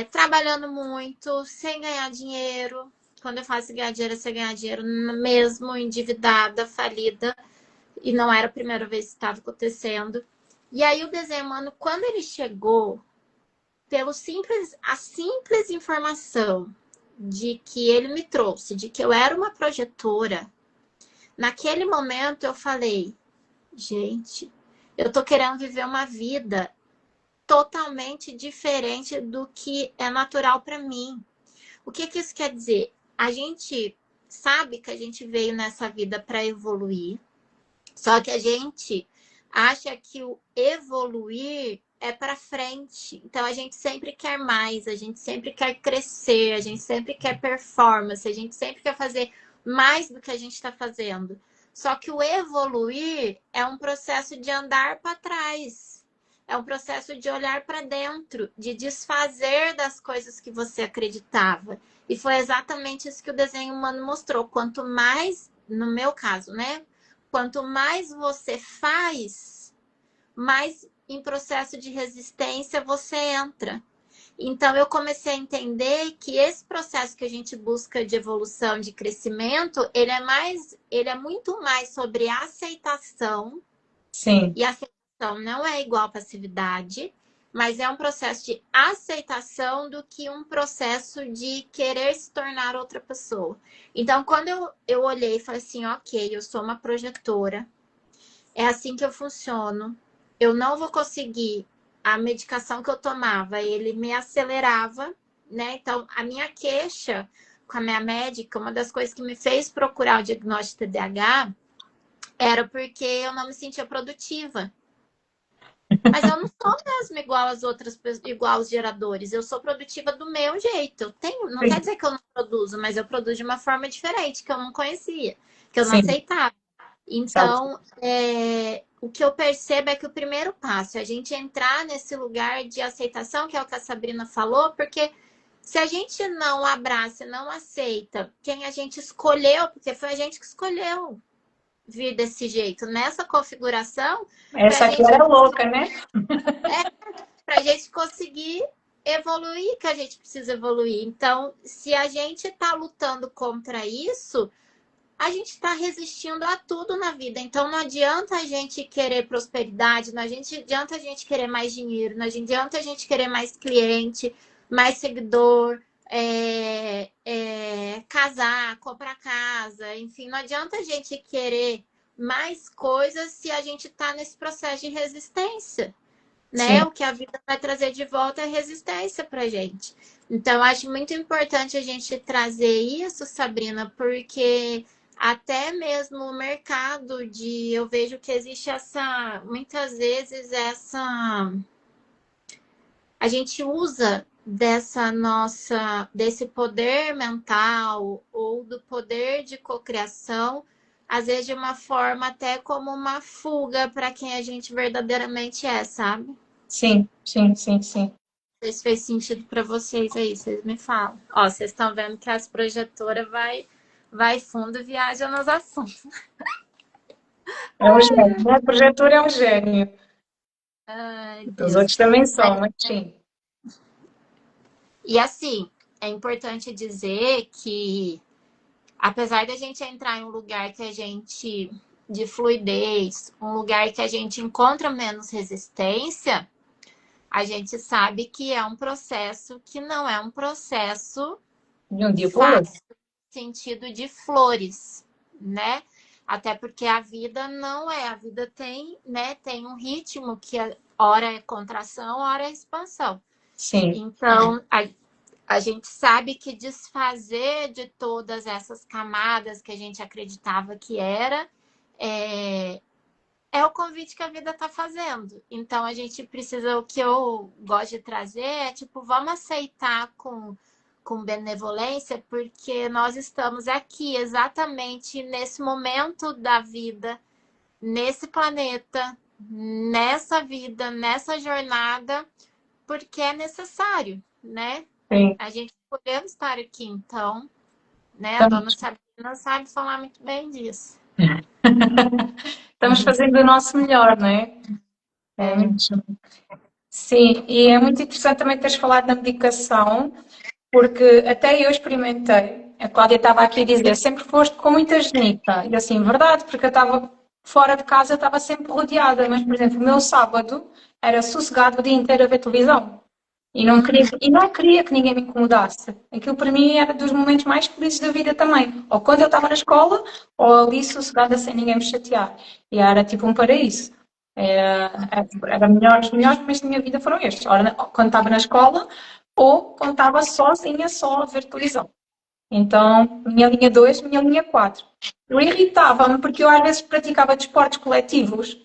trabalhando muito, sem ganhar dinheiro. Quando eu faço ganhar dinheiro, é sem ganhar dinheiro mesmo, endividada, falida. E não era a primeira vez que estava acontecendo. E aí o desenho humano, quando ele chegou, a simples informação de que ele me trouxe, de que eu era uma projetora, naquele momento eu falei, gente, eu tô querendo viver uma vida totalmente diferente do que é natural para mim. O que isso quer dizer? A gente sabe que a gente veio nessa vida para evoluir, só que a gente acha que o evoluir é para frente. Então a gente sempre quer mais, a gente sempre quer crescer, a gente sempre quer performance, a gente sempre quer fazer mais do que a gente está fazendo. Só que o evoluir é um processo de andar para trás. É um processo de olhar para dentro, de desfazer das coisas que você acreditava. E foi exatamente isso que o desenho humano mostrou. Quanto mais, no meu caso, né? Quanto mais você faz, mais em processo de resistência você entra. Então eu comecei a entender que esse processo que a gente busca de evolução, de crescimento, ele é muito mais sobre aceitação, sim, e aceitação não é igual a passividade, mas é um processo de aceitação do que um processo de querer se tornar outra pessoa. Então, quando eu olhei e falei assim, ok, eu sou uma projetora, é assim que eu funciono, eu não vou conseguir a medicação que eu tomava, ele me acelerava, né? Então, a minha queixa com a minha médica, uma das coisas que me fez procurar o diagnóstico de TDAH era porque eu não me sentia produtiva. Mas eu não sou mesmo igual às outras, igual aos geradores. Eu sou produtiva do meu jeito. Eu tenho, não quer sim, dizer que eu não produzo, mas eu produzo de uma forma diferente, que eu não conhecia, que eu não sim, aceitava. certo. Então, o que eu percebo é que o primeiro passo é a gente entrar nesse lugar de aceitação, que é o que a Sabrina falou, porque Se a gente não abraça, não aceita quem a gente escolheu, porque foi a gente que escolheu vir desse jeito, nessa configuração, para Essa aqui era louca, né? a gente conseguir evoluir, que a gente precisa evoluir. Então, se a gente está lutando contra isso, a gente está resistindo a tudo na vida. Então, não adianta a gente querer prosperidade, não adianta a gente querer mais dinheiro, não adianta a gente querer mais cliente, mais seguidor, casar, comprar casa, enfim, não adianta a gente querer mais coisas se a gente está nesse processo de resistência, né? Sim, O que a vida vai trazer de volta é resistência pra gente. Então, acho muito importante a gente trazer isso, Sabrina, porque até mesmo o mercado eu vejo que existe muitas vezes a gente usa desse poder mental ou do poder de cocriação, às vezes de uma forma até como uma fuga para quem a gente verdadeiramente é, sabe? sim, sim, sim, sim. Se fez sentido para vocês aí, vocês me falam. Ó, vocês estão vendo que as projetoras vai fundo e viaja nos assuntos. É um gênio. A projetor é um gênio. Ai, Os Deus. outros também são, mas sim. E assim, é importante dizer que, apesar da gente entrar em um lugar que a gente, de fluidez, um lugar que a gente encontra menos resistência, a gente sabe que é um processo que não é um processo De um dia para o outro. fácil, no sentido de flores, né? Até porque a vida não é, a vida tem, né, tem um ritmo que hora é contração, hora é expansão. Sim, Então, a gente sabe que desfazer de todas essas camadas que a gente acreditava que é o convite que a vida está fazendo. Então, a gente precisa, o que eu gosto de trazer é, tipo, vamos aceitar com benevolência, porque nós estamos aqui exatamente nesse momento da vida, nesse planeta, nessa vida, nessa jornada, porque é necessário, né? sim. A gente escolheu estar aqui, então, né? A dona Estamos, Sabrina sabe falar muito bem disso. estamos fazendo o nosso melhor, não é? É É. mesmo. Sim, e é muito interessante também teres falado na medicação, porque até eu experimentei. A Cláudia estava aqui a dizer, sempre foste com muita genica. E assim, verdade, porque eu estava fora de casa, eu estava sempre rodeada. Mas, por exemplo, o meu sábado era sossegado o dia inteiro a ver televisão. E não queria que ninguém me incomodasse. Aquilo para mim era dos momentos mais felizes da vida também. Ou quando eu estava na escola, ou ali sossegada sem ninguém me chatear. E era tipo um paraíso. Os melhores momentos da minha vida foram estes. Ora, quando estava na escola, ou quando estava sozinha, só a ver televisão. Então, minha linha 2, minha linha 4. Eu irritava-me porque eu às vezes praticava desportos coletivos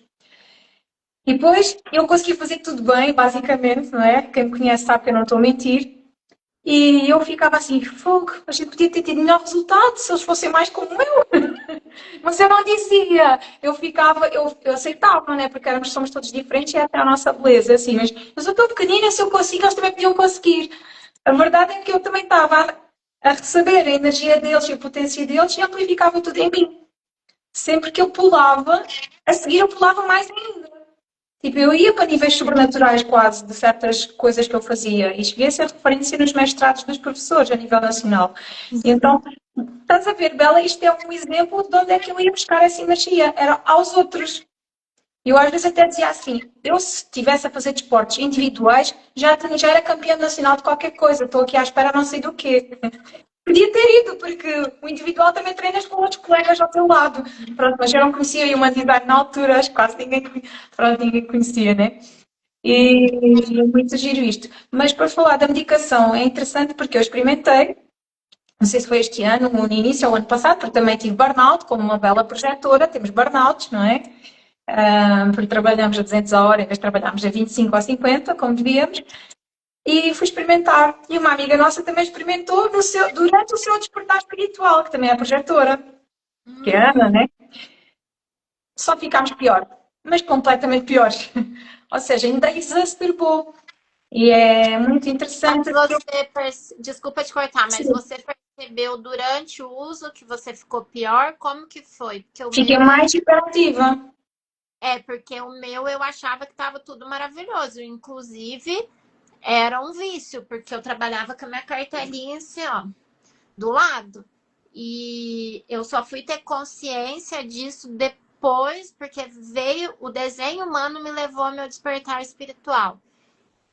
e depois eu conseguia fazer tudo bem, basicamente, não é? Quem me conhece sabe que eu não estou a mentir. E eu ficava assim, fogo, a gente podia ter tido melhor resultado se eles fossem mais como eu. Mas eu não dizia, eu aceitava, né? Porque somos todos diferentes e essa é a nossa beleza, assim. Mas eu estou pequenina, se eu consigo, eles também podiam conseguir. A verdade é que eu também estava a receber a energia deles e a potência deles e amplificava tudo em mim. Sempre que eu pulava, a seguir eu pulava mais ainda. Tipo, eu ia para níveis sobrenaturais quase de certas coisas que eu fazia e cheguei a ser referência nos mestrados dos professores a nível nacional. E então, estás a ver, Bela, isto é um exemplo de onde é que eu ia buscar essa energia. Era aos outros. Eu às vezes até dizia assim, eu se estivesse a fazer desportos individuais, já era campeã nacional de qualquer coisa. Estou aqui à espera não sei do quê. Podia ter ido, porque o individual também treinas com outros colegas ao teu lado. Pronto, mas eu não conhecia Human Design na altura, acho que quase ninguém conhecia, né? E é muito giro isto. Mas para falar da medicação, é interessante porque eu experimentei, não sei se foi este ano, no início ou ano passado, porque também tive burnout, como uma bela projetora, temos burnouts, não é? Porque trabalhamos a 200 a hora, em vez de trabalharmos a 25 ou 50, como devíamos. E fui experimentar. E uma amiga nossa também experimentou durante o seu despertar espiritual, que também é projetora, que é a Ana, né? Só ficámos pior, mas completamente piores. Ou seja, ainda exacerbou. E é muito Mas interessante que eu... desculpa te cortar, mas Sim, você percebeu durante o uso que você ficou pior? Como que foi? Porque o fiquei meu mais hiperativa. porque o meu eu achava que estava tudo maravilhoso. Inclusive, era um vício, porque eu trabalhava com a minha cartelinha assim, ó, do lado. E eu só fui ter consciência disso depois, porque veio o desenho humano me levou ao meu despertar espiritual.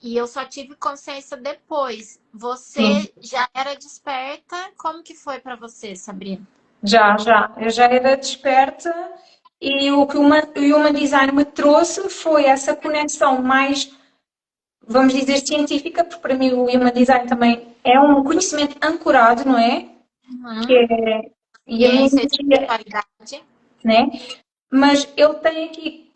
E eu só tive consciência depois. Sim, Você já era desperta? Como que foi para você, Sabrina? já, já. Eu já era desperta e o que o Human Design me trouxe foi essa conexão mais, vamos dizer, científica, porque para mim o Human Design também é um conhecimento ancorado, não é? Que Uhum. é, e a minha Ciência e energia, espiritualidade. né? Mas ele tem aqui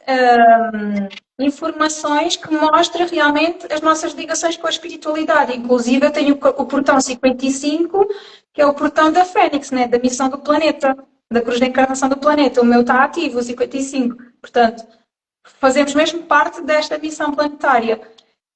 informações que mostram realmente as nossas ligações com a espiritualidade. Inclusive, eu tenho o portão 55, que é o portão da Fênix, né? Da missão do planeta, da cruz da encarnação do planeta. O meu está ativo, o 55. Portanto, fazemos mesmo parte desta missão planetária.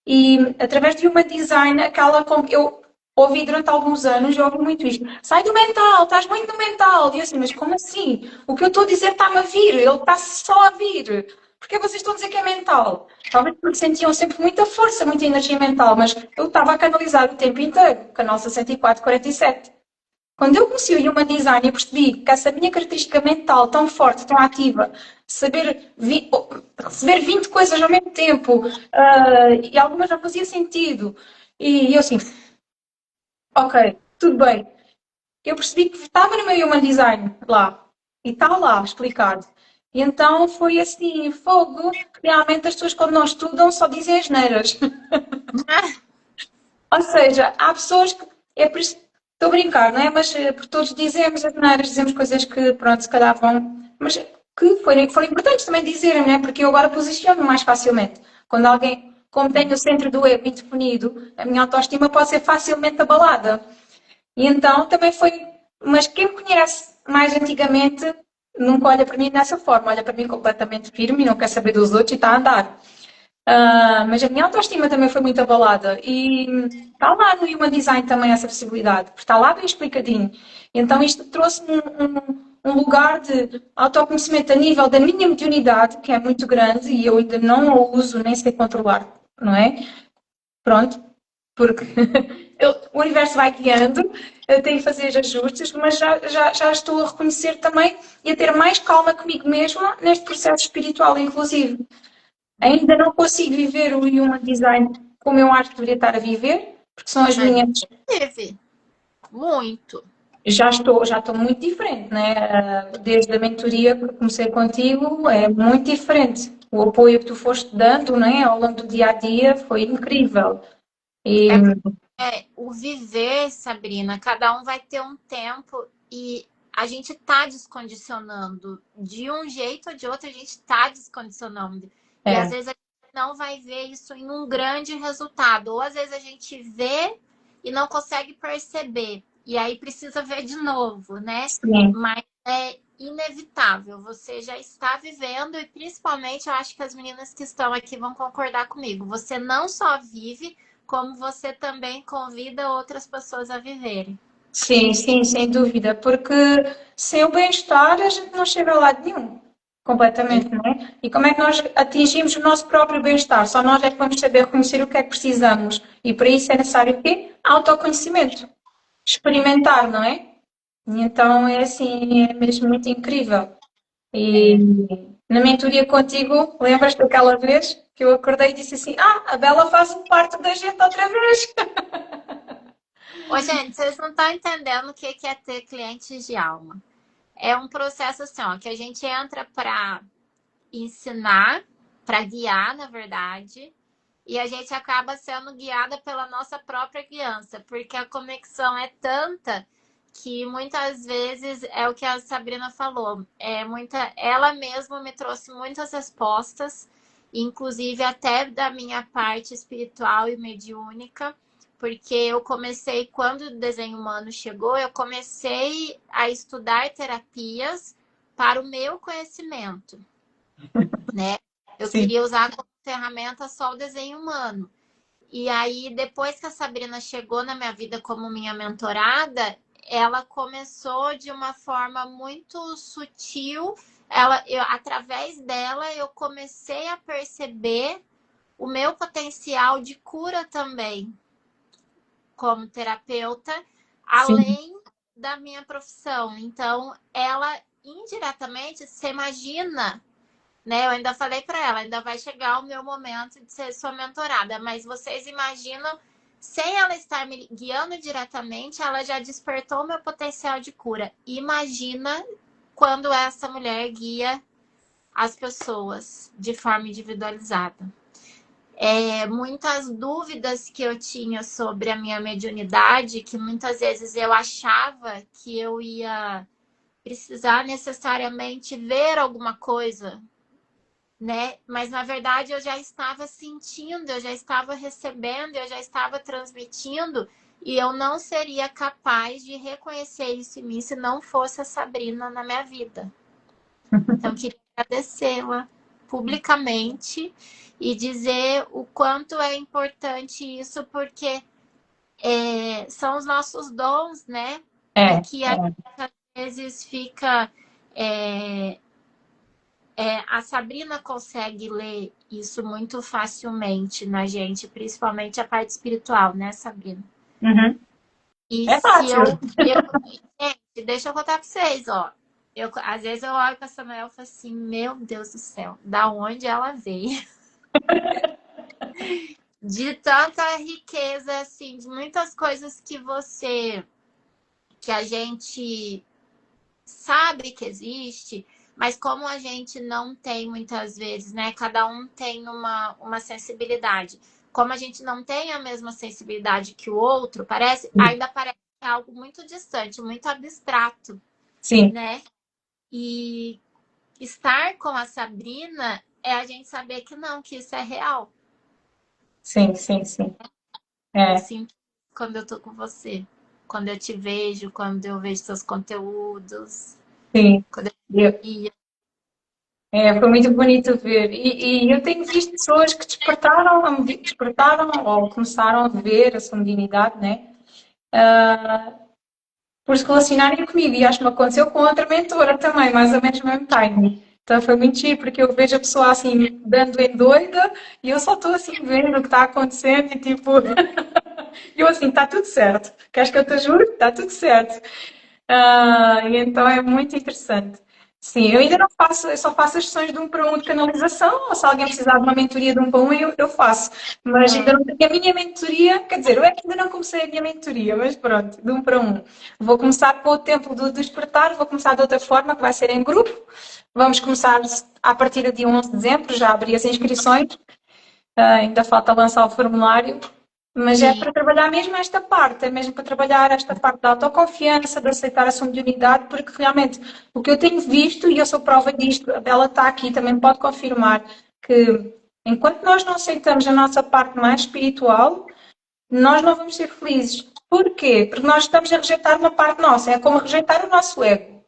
E através de uma design, aquela com que eu ouvi durante alguns anos, eu ouvi muito isto. Sai do mental, estás muito no mental. E eu assim, mas como assim? O que eu estou a dizer está-me a vir, ele está só a vir. Porque vocês estão a dizer que é mental? Talvez porque sentiam sempre muita força, muita energia mental, mas eu estava a canalizar o tempo inteiro, canal 6447. Quando eu conheci o Human Design, eu percebi que essa minha característica mental tão forte, tão ativa, saber receber 20 coisas ao mesmo tempo, e algumas não fazia sentido. E eu assim, ok, tudo bem. Eu percebi que estava no meu Human Design lá, e está lá explicado. E então foi assim, fogo, realmente as pessoas quando não estudam só dizem asneiras. Ou seja, há pessoas que. É por isso, estou a brincar, não é? Mas por todos dizemos asneiras, dizemos coisas que, pronto, se calhar vão. Mas que foram importantes também dizerem, não é? Porque eu agora posiciono mais facilmente. Quando alguém, como tenho o centro do ego indefinido, a minha autoestima pode ser facilmente abalada. E então também foi. Mas quem me conhece mais antigamente nunca olha para mim dessa forma, olha para mim completamente firme e não quer saber dos outros e está a andar. Mas a minha autoestima também foi muito abalada e está lá no Human Design também essa possibilidade, porque está lá bem explicadinho. Então isto trouxe-me um lugar de autoconhecimento a nível da minha mediunidade, que é muito grande e eu ainda não o uso nem sei controlar, não é? Pronto, porque o universo vai guiando, eu tenho que fazer ajustes, mas já estou a reconhecer também e a ter mais calma comigo mesma neste processo espiritual, inclusive. Ainda não consigo viver o Human Design como eu acho que deveria estar a viver, porque são as Mas minhas. teve muito. Já estou muito diferente, né? Desde a mentoria que comecei contigo, é muito diferente. O apoio que tu foste dando, né, ao longo do dia a dia foi incrível. E É porque o viver, Sabrina, cada um vai ter um tempo e a gente tá descondicionando. De um jeito ou de outro, a gente tá descondicionando. E às é, vezes a gente não vai ver isso em um grande resultado. Ou às vezes a gente vê e não consegue perceber. E aí precisa ver de novo, né? sim, Mas é inevitável. Você já está vivendo, e principalmente eu acho que as meninas que estão aqui vão concordar comigo. Você não só vive como você também convida outras pessoas a viverem. sim, sim, sem dúvida, porque sem o bem-estar a gente não chega a lado nenhum. Completamente, não é? E como é que nós atingimos o nosso próprio bem-estar? Só nós é que vamos saber reconhecer o que é que precisamos. E para isso é necessário o quê? Autoconhecimento. Experimentar, não é? E então é assim, é mesmo muito incrível. E É. na mentoria contigo, lembras daquela vez que eu acordei e disse assim: Ah, a Bela faz parte da gente outra vez. Ô, gente, vocês não estão entendendo o que é ter clientes de alma. É um processo assim, ó, que a gente entra para ensinar, para guiar, na verdade, e a gente acaba sendo guiada pela nossa própria criança, porque a conexão é tanta que muitas vezes é o que a Sabrina falou, ela mesma me trouxe muitas respostas, inclusive até da minha parte espiritual e mediúnica, porque eu comecei, quando o desenho humano chegou, eu comecei a estudar terapias para o meu conhecimento, né? Eu Sim, queria usar como ferramenta só o desenho humano. E aí, depois que a Sabrina chegou na minha vida como minha mentorada, ela começou de uma forma muito sutil. Através dela, eu comecei a perceber o meu potencial de cura também, como terapeuta, Sim, além da minha profissão. Então, ela indiretamente, você imagina, né? Eu ainda falei para ela, ainda vai chegar o meu momento de ser sua mentorada, mas vocês imaginam, sem ela estar me guiando diretamente, ela já despertou o meu potencial de cura. Imagina quando essa mulher guia as pessoas de forma individualizada. Muitas dúvidas que eu tinha sobre a minha mediunidade, que muitas vezes eu achava que eu ia precisar necessariamente ver alguma coisa, né? Mas na verdade eu já estava sentindo, eu já estava recebendo, eu já estava transmitindo, e eu não seria capaz de reconhecer isso em mim se não fosse a Sabrina na minha vida. Então, eu queria agradecê-la publicamente e dizer o quanto é importante isso, porque são os nossos dons, né? E é, que às vezes fica. é, a Sabrina consegue ler isso muito facilmente na gente, principalmente a parte espiritual, né, Sabrina? uhum. E É se fácil. gente, deixa eu contar pra vocês, ó. Às vezes eu olho pra Samuel e falo assim, meu Deus do céu, da onde ela veio? De tanta riqueza, assim, de muitas coisas que a gente sabe que existe, mas como a gente não tem muitas vezes, né? Cada um tem uma sensibilidade. Como a gente não tem a mesma sensibilidade que o outro, ainda parece algo muito distante, muito abstrato, Sim, né? E estar com a Sabrina é a gente saber que não, que isso é real. sim, sim, sim. Eu É, sinto quando eu tô com você, quando eu te vejo, quando eu vejo seus conteúdos, sim. quando eu Eu- ia. foi muito bonito ver. E eu tenho visto pessoas que despertaram, despertaram ou começaram a ver a sua divinidade, né? Por se relacionarem comigo. E acho que me aconteceu com outra mentora também, mais ou menos no mesmo timing. Então foi muito giro, porque eu vejo a pessoa assim, dando em doida, e eu só estou assim, vendo o que está acontecendo, e tipo, eu assim, está tudo certo. Queres que eu te ajude? Está tudo certo. E então é muito interessante. Sim, eu ainda não faço, eu só faço as sessões de um para um de canalização, ou se alguém precisar de uma mentoria de um para um, eu faço. Mas ainda não tenho a minha mentoria, quer dizer, eu é que ainda não comecei a minha mentoria, mas pronto, de um para um. Vou começar com o tempo do despertar, vou começar de outra forma, que vai ser em grupo. Vamos começar a partir do dia 11 de dezembro, já abri as inscrições, ainda falta lançar o formulário, mas é Sim. para trabalhar mesmo esta parte, é mesmo para trabalhar esta parte da autoconfiança, de aceitar a sua mediunidade, porque realmente o que eu tenho visto, e eu sou prova disto, a Bela está aqui, também pode confirmar, que enquanto nós não aceitamos a nossa parte mais espiritual, nós não vamos ser felizes. Porquê? Porque nós estamos a rejeitar uma parte nossa, é como rejeitar o nosso ego.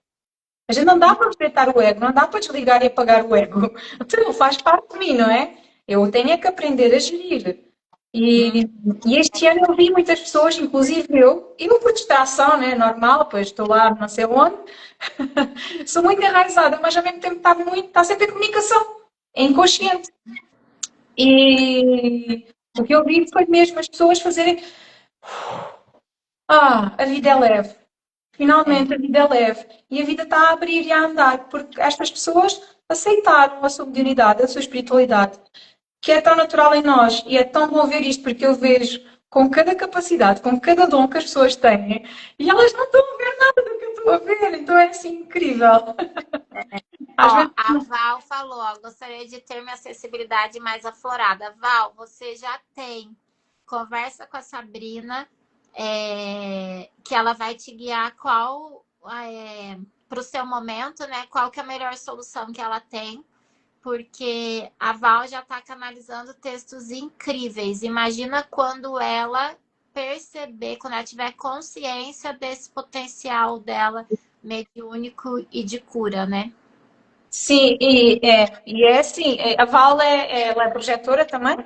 A gente não dá para rejeitar o ego, não dá para desligar e apagar o ego. Então, faz parte de mim, não é? Eu tenho é que aprender a gerir. E, e este ano eu vi muitas pessoas, inclusive eu por distração, né, normal, pois estou lá não sei onde, sou muito enraizada, mas ao mesmo tempo está sempre em comunicação, é inconsciente. E o que eu vi foi mesmo as pessoas fazerem, a vida é leve, É. finalmente a vida é leve, e a vida está a abrir e a andar, porque estas pessoas aceitaram a sua mediunidade, a sua espiritualidade, que é tão natural em nós e é tão bom ver isto, porque eu vejo com cada capacidade, com cada dom que as pessoas têm e elas não estão a ver nada do que eu estou a ver, então é assim incrível. Às Ó, vezes, a Val falou, ó, gostaria de ter minha acessibilidade mais aflorada. Val, você já tem. Conversa com a Sabrina, que ela vai te guiar para o seu momento, né? Qual que é a melhor solução que ela tem, porque a Val já está canalizando textos incríveis. Imagina quando ela perceber, quando ela tiver consciência desse potencial dela mediúnico e de cura, né? sim, e é assim, a Val ela é projetora também?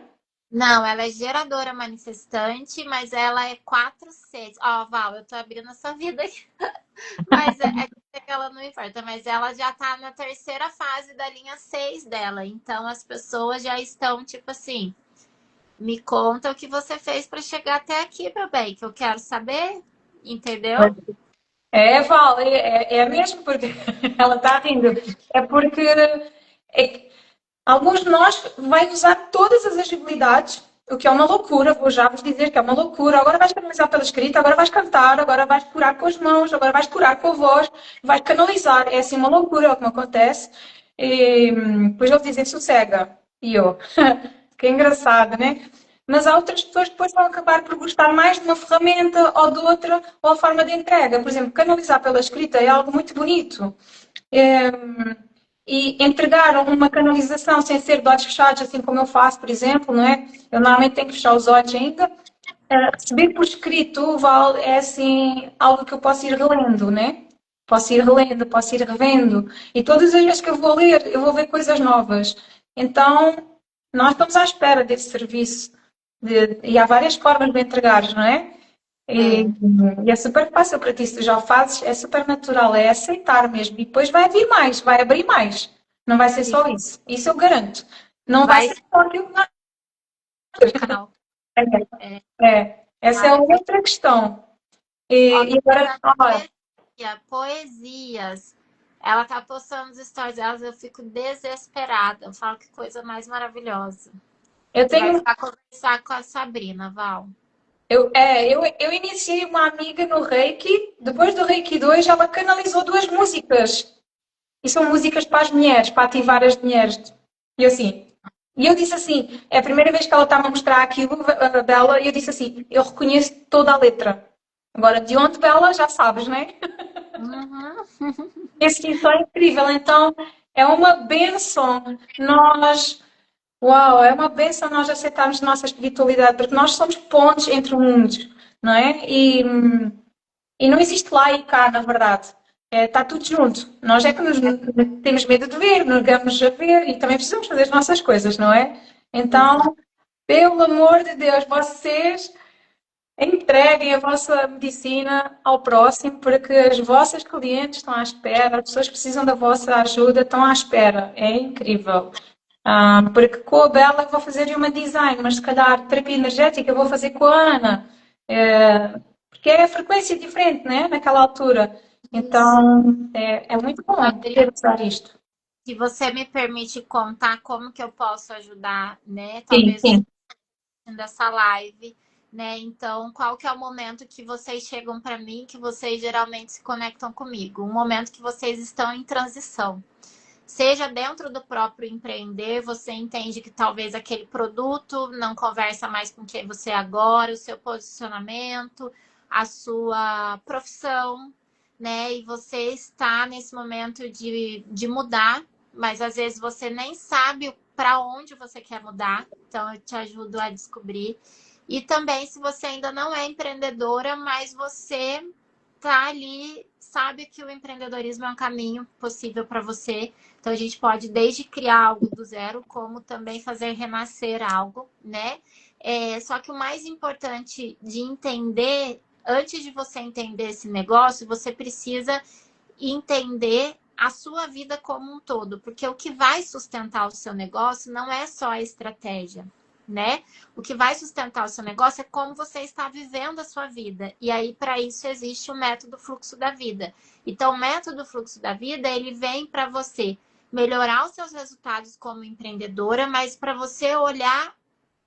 Não, ela é geradora manifestante, mas ela é 4 6. Ó, Val, eu tô abrindo a sua vida aqui. Mas é que ela não importa, mas ela já tá na terceira fase da linha 6 dela. Então as pessoas já estão, tipo assim, me conta o que você fez para chegar até aqui, meu bem, que eu quero saber, entendeu? Val, é mesmo porque ela está rindo. É porque é, alguns de nós vai usar todas as agilidades, o que é uma loucura, vou já vos dizer que é uma loucura. Agora vais canalizar pela escrita, agora vais cantar, agora vais curar com as mãos, agora vais curar com a voz, vais canalizar. É assim uma loucura o que me acontece. E depois eles dizem sossega. E eu, que engraçado, né? Mas há outras pessoas que depois vão acabar por gostar mais de uma ferramenta ou de outra, ou a forma de entrega. Por exemplo, canalizar pela escrita é algo muito bonito. É, e entregar uma canalização sem ser de olhos fechados, assim como eu faço, por exemplo, não é? Eu normalmente tenho que fechar os olhos ainda. Receber por escrito, Val, é assim algo que eu posso ir relendo, né? Posso ir relendo, posso ir revendo. E todas as vezes que eu vou ler, eu vou ver coisas novas. Então, nós estamos à espera desse serviço. E há várias formas de entregar, não é? E, É, e é super fácil para ti, se tu já o fazes, é super natural, é aceitar mesmo. E depois vai vir mais, vai abrir mais. Não vai ser sim. só isso. Isso eu garanto. Não vai Vai ser só aquilo que nós. no canal. É, Essa é vai. outra questão. Ó, E tô agora, postando ó, poesia, poesias. Ela tá postando os stories delas, eu fico desesperada. Eu falo que coisa mais maravilhosa. eu Você vai tenho. precisar conversar com a Sabrina, Val. Eu iniciei uma amiga no Reiki, depois do Reiki 2, ela canalizou duas músicas. E são músicas para as mulheres, para ativar as mulheres. E eu assim. E eu disse assim, é a primeira vez que ela está a mostrar aquilo dela, e eu disse assim, eu reconheço toda a letra. Agora, de onde dela, já sabes, não é? Uhum. Esse som é incrível. Então, é uma benção nós. Uau, é uma benção nós aceitarmos a nossa espiritualidade, porque nós somos pontes entre mundos, não é? E não existe lá e cá, na verdade. Está tudo junto. Nós é que temos medo de ver, negamos a ver e também precisamos fazer as nossas coisas, não é? Exato. Então, pelo amor de Deus, vocês entreguem a vossa medicina ao próximo, porque as vossas clientes estão à espera, as pessoas que precisam da vossa ajuda estão à espera. É incrível. Porque com a Bela eu vou fazer uma design, mas se calhar terapia energética eu vou fazer com a Ana. Porque é a frequência diferente, né? Naquela altura. Isso. Então, é muito bom Sabrina, ter usar isto. se você me permite contar como que eu posso ajudar, né? Sim, Talvez os sim. dessa live, né? Então, qual que é o momento que vocês chegam para mim, que vocês geralmente se conectam comigo? Um momento que vocês estão em transição. Seja dentro do próprio empreender, você entende que talvez aquele produto não conversa mais com quem você é agora, o seu posicionamento, a sua profissão, né? E você está nesse momento de mudar, mas às vezes você nem sabe para onde você quer mudar, então eu te ajudo a descobrir. E também, se você ainda não é empreendedora, mas você tá ali, sabe que o empreendedorismo é um caminho possível para você. Então a gente pode desde criar algo do zero, como também fazer renascer algo, né? Só que o mais importante de entender, antes de você entender esse negócio, você precisa entender a sua vida como um todo, porque o que vai sustentar o seu negócio não é só a estratégia, né? O que vai sustentar o seu negócio é como você está vivendo a sua vida. E aí, para isso, existe o método fluxo da vida. Então, o método fluxo da vida, ele vem para você melhorar os seus resultados como empreendedora, mas para você olhar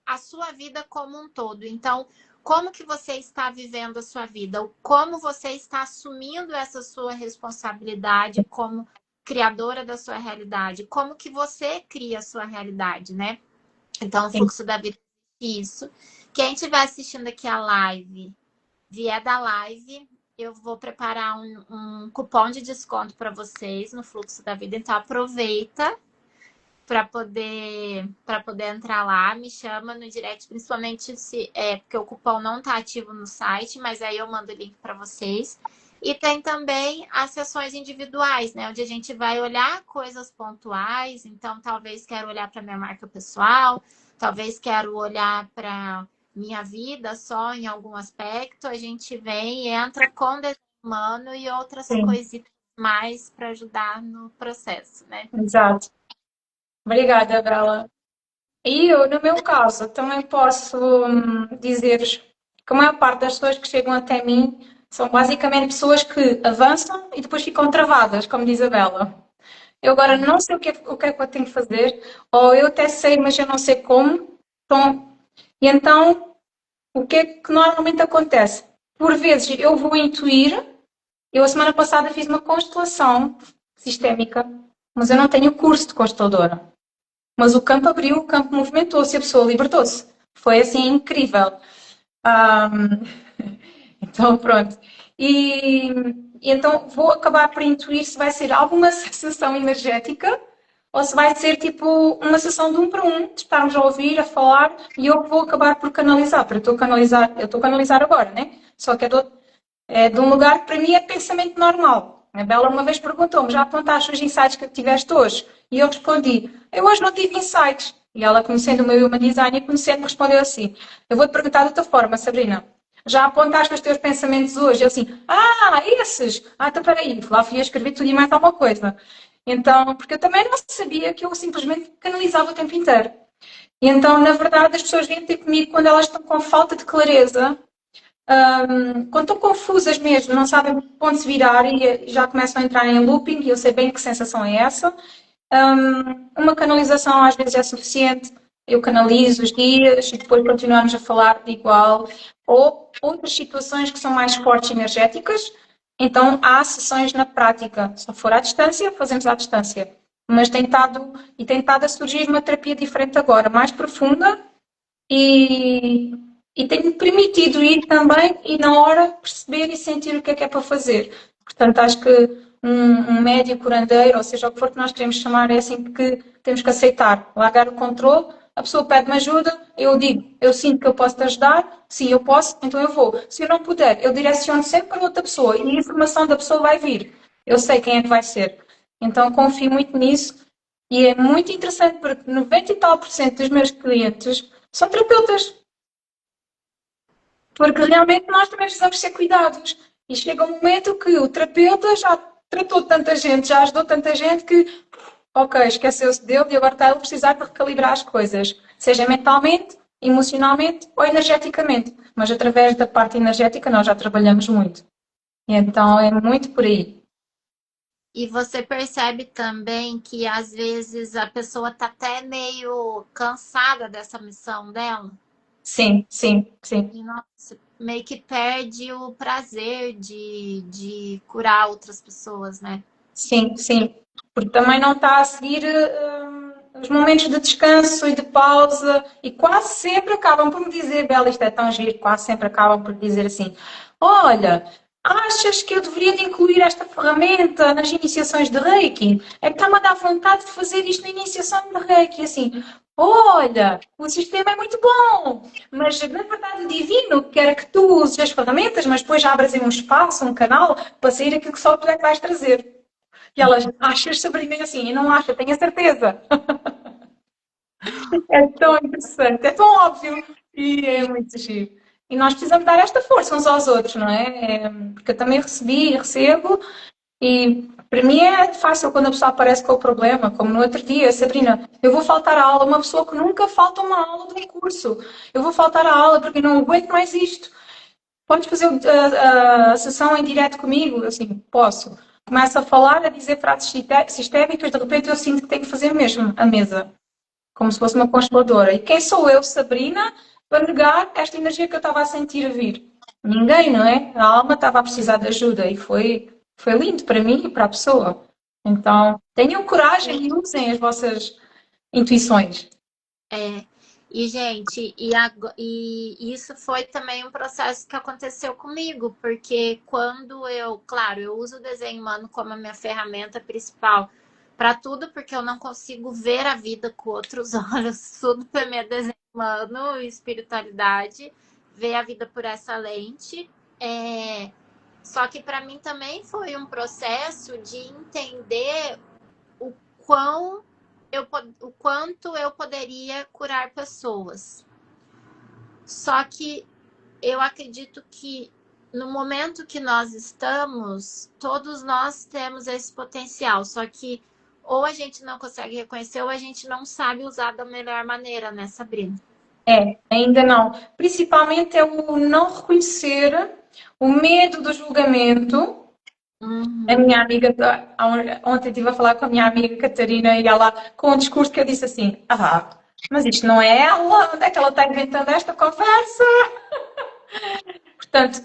a sua vida como um todo. Então, como que você está vivendo a sua vida? Como você está assumindo essa sua responsabilidade como criadora da sua realidade? Como que você cria a sua realidade, né? Então, o Sim. fluxo da vida é isso. Quem estiver assistindo aqui a live, vier da live, eu vou preparar um cupom de desconto para vocês no fluxo da vida. Então, aproveita para poder entrar lá, me chama no direct, principalmente se porque o cupom não está ativo no site, mas aí eu mando o link para vocês. E tem também as sessões individuais, né, onde a gente vai olhar coisas pontuais, então talvez quero olhar para minha marca pessoal, talvez quero olhar para minha vida só em algum aspecto, a gente vem e entra com desenho humano e outras Sim, coisitas mais para ajudar no processo, né? exato. Obrigada, Bela. E eu, no meu caso, também posso dizer que a maior parte das pessoas que chegam até mim são basicamente pessoas que avançam e depois ficam travadas, como diz a Bela. Eu agora não sei o que é que eu tenho que fazer, ou eu até sei, mas eu não sei como. E então, o que é que normalmente acontece? Por vezes eu vou intuir. Eu, a semana passada, fiz uma constelação sistémica, mas eu não tenho curso de consteladora. Mas o campo abriu, o campo movimentou-se, a pessoa libertou-se. Foi assim incrível. Ahm, então, pronto. E, e então vou acabar por intuir se vai ser alguma sensação energética ou se vai ser tipo uma sessão de um para um, de estarmos a ouvir, a falar, e eu vou acabar por canalizar, porque eu estou a canalizar agora, né? Só que é de um lugar que para mim é pensamento normal. A Bela uma vez perguntou-me, já apontaste os insights que tiveste hoje? E eu respondi, eu hoje não tive insights. E ela, conhecendo o meu Human Design e conhecendo-me, respondeu assim, eu vou-te perguntar de outra forma, Sabrina. Já apontaste os teus pensamentos hoje? Eu assim, esses? Então peraí, lá fui a escrever tudo e mais alguma coisa. Então, porque eu também não sabia que eu simplesmente canalizava o tempo inteiro. E então, na verdade, as pessoas vêm ter comigo quando elas estão com falta de clareza, quando estão confusas mesmo, não sabem para onde se virar e já começam a entrar em looping, e eu sei bem que sensação é essa. Uma canalização às vezes é suficiente, eu canalizo os dias e depois continuamos a falar de igual. Ou outras situações que são mais fortes energéticas, então há sessões na prática. Se for à distância, fazemos à distância. Mas tem estado a surgir uma terapia diferente agora, mais profunda e, e tem-me permitido ir também e na hora perceber e sentir o que é para fazer. Portanto, acho que um médio curandeiro, ou seja, o que for que nós queremos chamar, é assim que temos que aceitar, largar o controle, a pessoa pede-me ajuda, eu digo, eu sinto que eu posso te ajudar, sim, eu posso, então eu vou. Se eu não puder, eu direciono sempre para outra pessoa e a informação da pessoa vai vir. Eu sei quem é que vai ser. Então confio muito nisso e é muito interessante porque 90 e tal por cento dos meus clientes são terapeutas, porque realmente nós também precisamos ser cuidados. E chega um momento que o terapeuta já tratou tanta gente, já ajudou tanta gente que, ok, esqueceu-se dele e agora está ele a precisar de recalibrar as coisas, seja mentalmente, emocionalmente ou energeticamente. Mas através da parte energética nós já trabalhamos muito. E então é muito por aí. E você percebe também que às vezes a pessoa tá até meio cansada dessa missão dela Sim, sim, sim. e nossa, meio que perde o prazer de curar outras pessoas, né? Sim, sim. Porque também não está a seguir os momentos de descanso e de pausa e quase sempre acabam por me dizer, Bela, isto é tão giro, quase sempre acabam por dizer assim, olha, achas que eu deveria de incluir esta ferramenta nas iniciações de Reiki? É que está-me a dar vontade de fazer isto na iniciação de Reiki, assim, olha, o sistema é muito bom, mas na verdade o divino quer que tu uses as ferramentas, mas depois abras em um espaço, um canal, para sair aquilo que só tu é que vais trazer. E elas, achas Sabrina assim? E não acha, tenho a certeza. É tão interessante, é tão óbvio e é muito giro. E nós precisamos dar esta força uns aos outros, não é? Porque eu também recebi e recebo, e para mim é fácil quando a pessoa aparece com o problema, como no outro dia, Sabrina, eu vou faltar à aula, uma pessoa que nunca falta uma aula de um curso. Eu vou faltar à aula porque não aguento mais isto. Podes fazer a sessão em direto comigo? Assim, posso. Começa a falar, a dizer frases sistémicas, de repente eu sinto que tenho que fazer mesmo a mesa, como se fosse uma consteladora. E quem sou eu, Sabrina, para negar esta energia que eu estava a sentir a vir? Ninguém, não é? A alma estava a precisar de ajuda e foi lindo para mim e para a pessoa. Então, tenham coragem e usem as vossas intuições. É, e gente, e isso foi também um processo que aconteceu comigo, porque quando claro, eu uso o desenho humano como a minha ferramenta principal para tudo, porque eu não consigo ver a vida com outros olhos, tudo para mim é desenho humano, espiritualidade, ver a vida por essa lente. Só que para mim também foi um processo de entender o quão o quanto eu poderia curar pessoas. Só que eu acredito que no momento que nós estamos, todos nós temos esse potencial, só que ou a gente não consegue reconhecer ou a gente não sabe usar da melhor maneira, né, Sabrina? Ainda não. Principalmente é o não reconhecer, o medo do julgamento. A Uhum. minha amiga, ontem estive a falar com a minha amiga Catarina e ela, com um discurso que eu disse assim: mas isto não é ela, onde é que ela está inventando esta conversa? Portanto,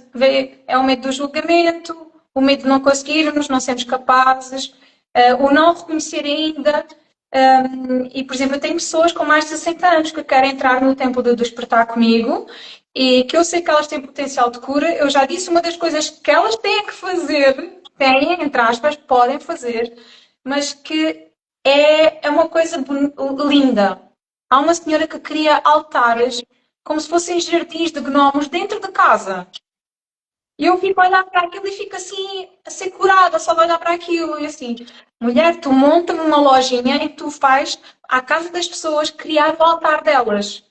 é o medo do julgamento, o medo de não conseguirmos, não sermos capazes, o não reconhecer ainda. E, por exemplo, eu tenho pessoas com mais de 60 anos que querem entrar no tempo do despertar comigo e que eu sei que elas têm potencial de cura. Eu já disse uma das coisas que elas têm que fazer, têm, entre aspas, podem fazer, mas que é uma coisa linda. Há uma senhora que cria altares como se fossem jardins de gnomos dentro de casa. E eu fico a olhar para aquilo e fico assim, a ser curada, só de olhar para aquilo. E assim, mulher, tu monta-me uma lojinha em que tu faz, à casa das pessoas, criar o altar delas.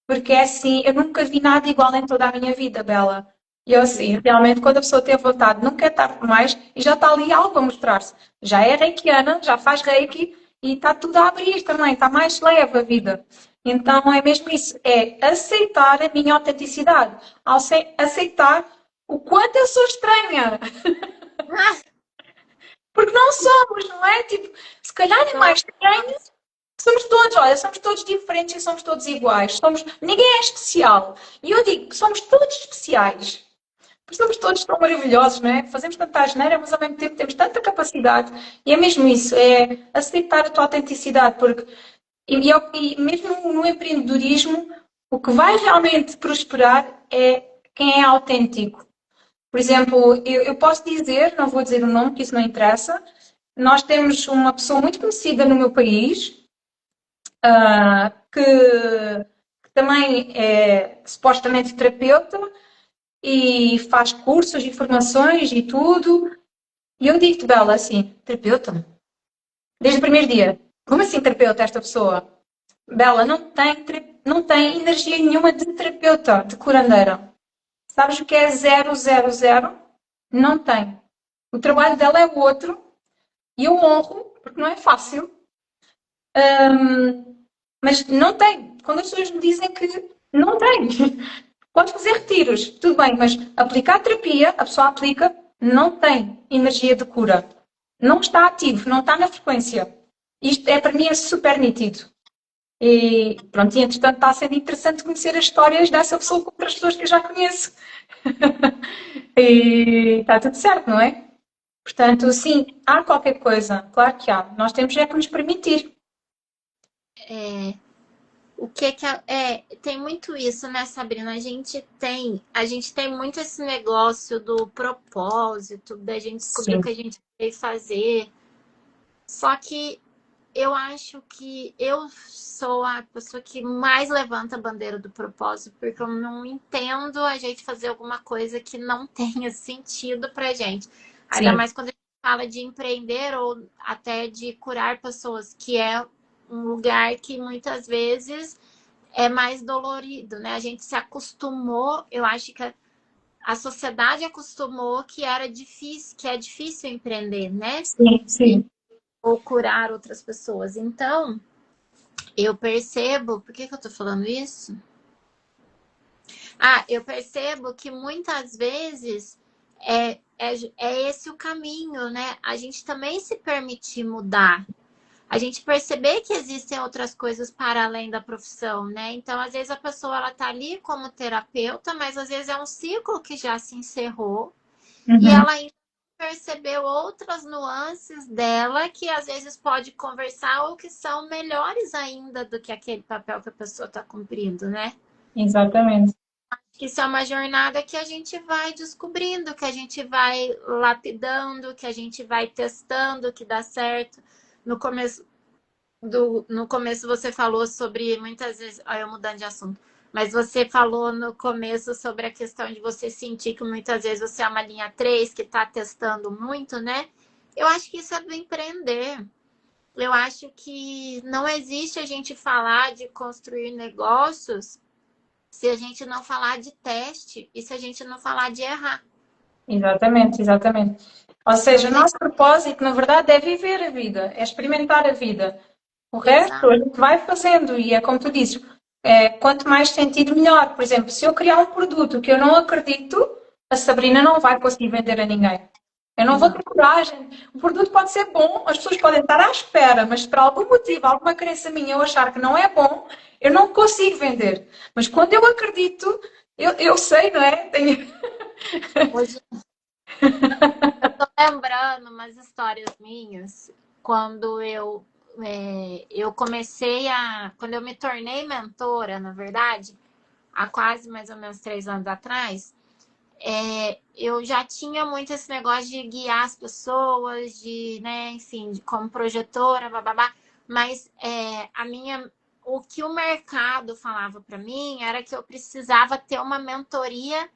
Porque é assim, eu nunca vi nada igual em toda a minha vida, Bela. E eu assim, realmente, quando a pessoa tem vontade, nunca é tarde demais e já está ali algo a mostrar-se. Já é reikiana, já faz reiki e está tudo a abrir também, está mais leve a vida. Então é mesmo isso, é aceitar a minha autenticidade, aceitar o quanto eu sou estranha. Ah, Porque não somos, não é? Tipo, se calhar é mais estranho. Somos todos, olha, somos todos diferentes e somos todos iguais. Ninguém é especial. E eu digo que somos todos especiais. Porque somos todos tão maravilhosos, não é? Fazemos tanta asneira, mas ao mesmo tempo temos tanta capacidade. E é mesmo isso, é aceitar a tua autenticidade. E mesmo no empreendedorismo, o que vai realmente prosperar é quem é autêntico. Por exemplo, eu posso dizer, não vou dizer o nome, que isso não interessa, nós temos uma pessoa muito conhecida no meu país, que também é supostamente terapeuta e faz cursos e formações e tudo. E eu digo-te, Bela, assim, terapeuta? Desde o primeiro dia. Como assim terapeuta esta pessoa? Bela, não tem energia nenhuma de terapeuta, de curandeira. Sabes o que é 000? Não tem. O trabalho dela é o outro e eu honro, porque não é fácil. Mas não tem. Quando as pessoas me dizem que não tem. Pode fazer retiros, tudo bem, mas aplicar terapia, a pessoa aplica, não tem energia de cura. Não está ativo, não está na frequência. Isto é para mim é super nítido. E pronto, e entretanto está sendo interessante conhecer as histórias dessa pessoa com outras pessoas que eu já conheço. E está tudo certo, não é? Portanto, sim, há qualquer coisa, claro que há. Nós temos é que nos permitir. o que tem muito isso, né, Sabrina? A gente tem muito esse negócio do propósito, da gente descobrir o Sim, que a gente veio fazer. Só que eu acho que eu sou a pessoa que mais levanta a bandeira do propósito, porque eu não entendo a gente fazer alguma coisa que não tenha sentido pra gente. Ainda sim, mais quando a gente fala de empreender ou até de curar pessoas, que é um lugar que muitas vezes é mais dolorido, né? A gente se acostumou, eu acho que a sociedade acostumou que era difícil, que é difícil empreender, né? sim, E, sim. ou curar outras pessoas. Então, eu percebo, por que eu tô falando isso? Eu percebo que muitas vezes é esse o caminho, né? A gente também se permitir mudar. A gente perceber que existem outras coisas para além da profissão, né? Então, às vezes a pessoa ela tá ali como terapeuta, mas às vezes é um ciclo que já se encerrou e Uhum. ela ainda percebeu outras nuances dela que às vezes pode conversar ou que são melhores ainda do que aquele papel que a pessoa está cumprindo, né? Exatamente. Que isso é uma jornada que a gente vai descobrindo, que a gente vai lapidando, que a gente vai testando, que dá certo. No começo no começo você falou sobre muitas vezes, olha, eu mudando de assunto, mas você falou no começo sobre a questão de você sentir que muitas vezes você é uma linha 3 que está testando muito, né? Eu acho que isso é do empreender. eu acho que não existe a gente falar de construir negócios se a gente não falar de teste e se a gente não falar de errar. Exatamente, exatamente. Ou seja, Não o tem. nosso propósito, na verdade, é viver a vida, é experimentar a vida. O resto Exato. a gente vai fazendo e é como tu dizes, quanto mais sentido, melhor. Por exemplo, se eu criar um produto que eu não acredito, a Sabrina não vai conseguir vender a ninguém. Eu não vou Não. ter coragem. O produto pode ser bom, as pessoas podem estar à espera, mas se por algum motivo, alguma crença minha eu achar que não é bom, eu não consigo vender. Mas quando eu acredito, eu sei, não é? Tenho... Hoje eu tô lembrando umas histórias minhas quando eu comecei a. Quando eu me tornei mentora, na verdade, há quase mais ou menos 3 anos atrás, eu já tinha muito esse negócio de guiar as pessoas, de, né, enfim, como projetora, bababá, mas o que o mercado falava para mim era que eu precisava ter uma mentoria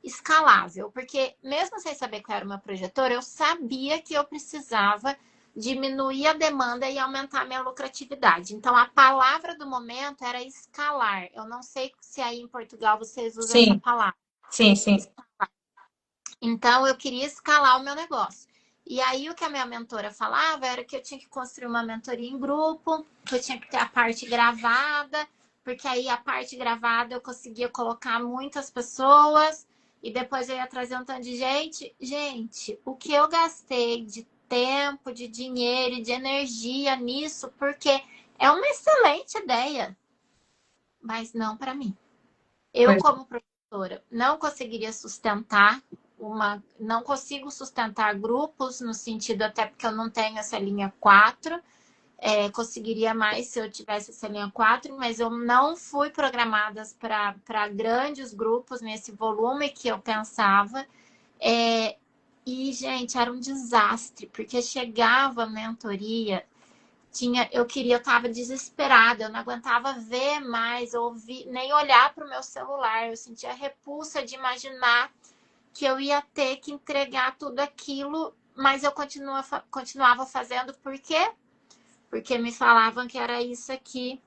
escalável, porque mesmo sem saber que eu era uma projetora, eu sabia que eu precisava diminuir a demanda e aumentar a minha lucratividade. Então, a palavra do momento era escalar. Eu não sei se aí em Portugal vocês usam essa Sim, palavra. sim, sim. Então, eu queria escalar o meu negócio. E aí, o que a minha mentora falava era que eu tinha que construir uma mentoria em grupo, que eu tinha que ter a parte gravada, porque aí a parte gravada eu conseguia colocar muitas pessoas e depois eu ia trazer um tanto de gente. Gente, o que eu gastei de tempo, de dinheiro e de energia nisso, porque é uma excelente ideia, mas não para mim. Eu, Pois. como professora, não conseguiria sustentar não consigo sustentar grupos, no sentido até porque eu não tenho essa linha 4. Conseguiria mais se eu tivesse essa linha 4, mas eu não fui programada para grandes grupos nesse volume que eu pensava. E, gente, era um desastre, porque chegava a mentoria, eu estava desesperada, eu não aguentava ver mais, ouvir, nem olhar para o meu celular. Eu sentia repulsa de imaginar que eu ia ter que entregar tudo aquilo, mas eu continuava fazendo. Por quê? Porque me falavam que era isso aqui,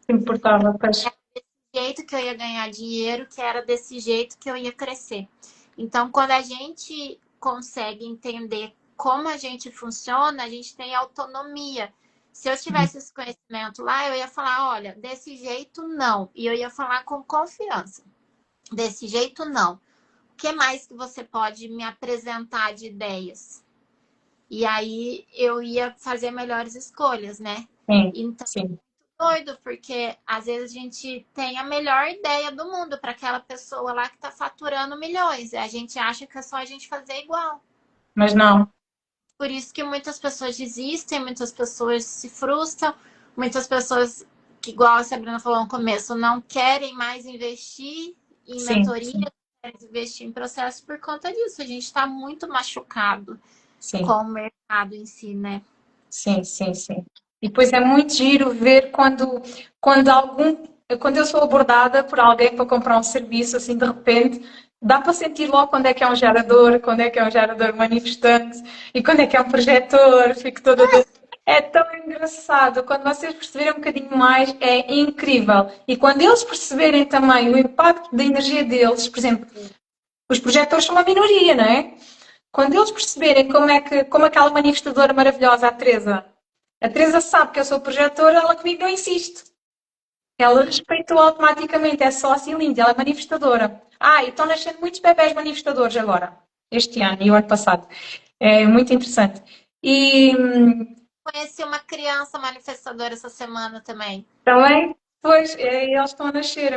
Importava, pois. jeito que eu ia ganhar dinheiro, que era desse jeito que eu ia crescer. Então, quando a gente consegue entender como a gente funciona, a gente tem autonomia. Se eu tivesse esse conhecimento lá, eu ia falar, olha, desse jeito não. E eu ia falar com confiança. Desse jeito não. O que mais que você pode me apresentar de ideias? E aí eu ia fazer melhores escolhas, né? Sim, Então, sim. doido, porque às vezes a gente tem a melhor ideia do mundo para aquela pessoa lá que está faturando milhões. E a gente acha que é só a gente fazer igual. Mas não. Por isso que muitas pessoas desistem, muitas pessoas se frustram, muitas pessoas que, igual a Sabrina falou no começo, não querem mais investir em Sim, mentoria, sim, querem investir em processo por conta disso. A gente está muito machucado com sim. o mercado em si, né? Sim, sim, sim. E depois é muito giro ver quando quando eu sou abordada por alguém para comprar um serviço, assim, de repente, dá para sentir logo quando é que é um gerador, quando é que é um gerador manifestante e quando é que é um projetor, fico toda... É tão engraçado. Quando vocês perceberem um bocadinho mais, é incrível. E quando eles perceberem também o impacto da energia deles, por exemplo, os projetores são uma minoria, não é? Quando eles perceberem como aquela manifestadora maravilhosa, a Teresa sabe que eu sou projetora, ela comigo não insiste. Ela respeitou automaticamente, é só assim linda, ela é manifestadora. E estão nascendo muitos bebés manifestadores agora, este ano e o ano passado. É muito interessante. E Conheci uma criança manifestadora essa semana também. também, pois, eles estão a nascer,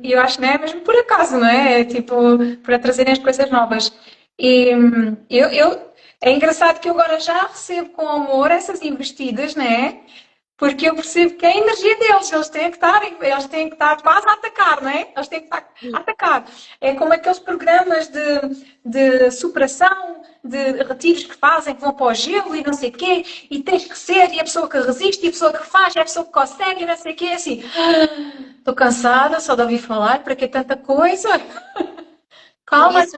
e eu acho que não é mesmo por acaso, não é? É tipo, para trazerem as coisas novas. E é engraçado que eu agora já recebo com amor essas investidas, não é? Porque eu percebo que é a energia deles, eles têm que estar quase a atacar, não é? Eles têm que estar a atacar. É como aqueles programas de superação, de retiros que fazem, que vão para o gelo e não sei o quê, e tens que ser, e a pessoa que resiste, e a pessoa que faz, e a pessoa que consegue, e não sei o quê, assim. Estou cansada só de ouvir falar, para que tanta coisa? Calma, Por isso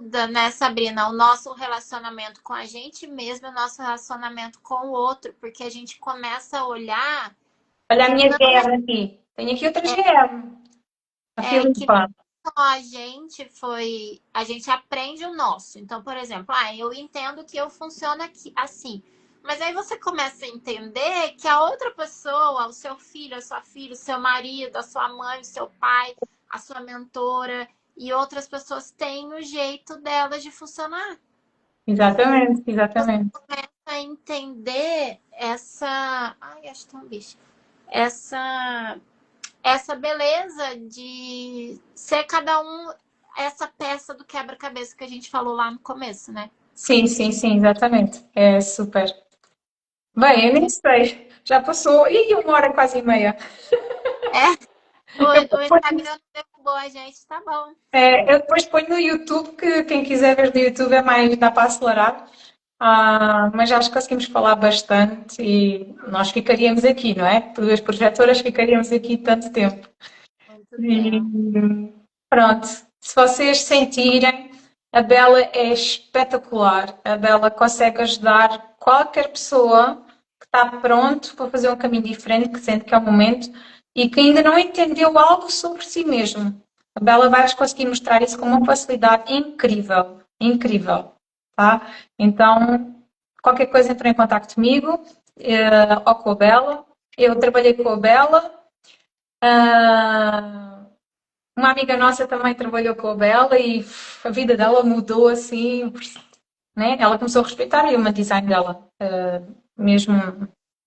muda, né, Sabrina, o nosso relacionamento com a gente mesmo, o nosso relacionamento com o outro, porque a gente começa a olhar Olha a que minha não GM aqui. Tenho aqui outra GM. A que não Filipa. só a gente foi, a gente aprende o nosso. Então, por exemplo, eu entendo que eu funciono aqui assim. Mas aí você começa a entender que a outra pessoa, o seu filho, a sua filha, o seu marido, a sua mãe, o seu pai, a sua mentora e outras pessoas têm o jeito delas de funcionar. Exatamente, Você exatamente. começa a entender essa. Ai, acho que tem um bicho. Essa essa beleza de ser cada um essa peça do quebra-cabeça que a gente falou lá no começo, né? Sim, sim, sim, exatamente. É super. Bem, eu nem sei. Já passou. E 1 hora quase e meia. É, Eu o ponho, Instagram derrubou a gente, tá bom. eu depois ponho no YouTube, que quem quiser ver no YouTube é mais, dá para acelerar. Mas acho que conseguimos falar bastante e nós ficaríamos aqui, não é? Duas projetoras ficaríamos aqui tanto tempo. Muito tempo. E pronto, se vocês sentirem, a Bela é espetacular. A Bela consegue ajudar qualquer pessoa que está pronto para fazer um caminho diferente, que sente que é o momento e que ainda não entendeu algo sobre si mesmo. A Bela vai-vos conseguir mostrar isso com uma facilidade incrível, incrível, tá? Então, qualquer coisa entre em contato comigo, ou com a Bela. Eu trabalhei com a Bela. Ah, uma amiga nossa também trabalhou com a Bela e a vida dela mudou assim, né? Ela começou a respeitar o human design dela, mesmo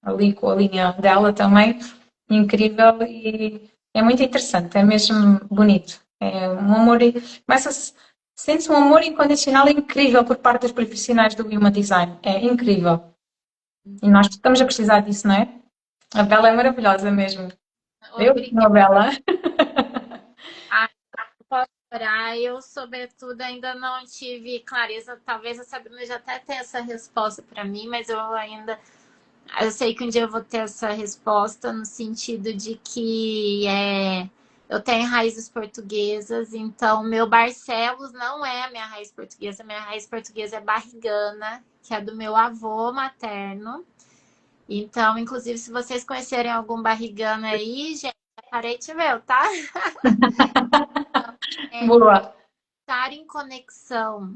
ali com a linha dela também, incrível e é muito interessante, é mesmo bonito. É um amor, sente-se um amor incondicional incrível por parte dos profissionais do human design, é incrível. E nós estamos a precisar disso, não é? A Bela é maravilhosa mesmo. Eu amo a Obrigada. Bela. Posso orar. Eu, sobretudo, ainda não tive clareza. Talvez a Sabrina já até tenha essa resposta para mim, mas eu sei que um dia eu vou ter essa resposta no sentido de que eu tenho raízes portuguesas, então meu Barcelos não é a minha raiz portuguesa é barrigana, que é do meu avô materno. Então, inclusive, se vocês conhecerem algum barrigano aí, gente, é parente meu, tá? Boa. Estar em conexão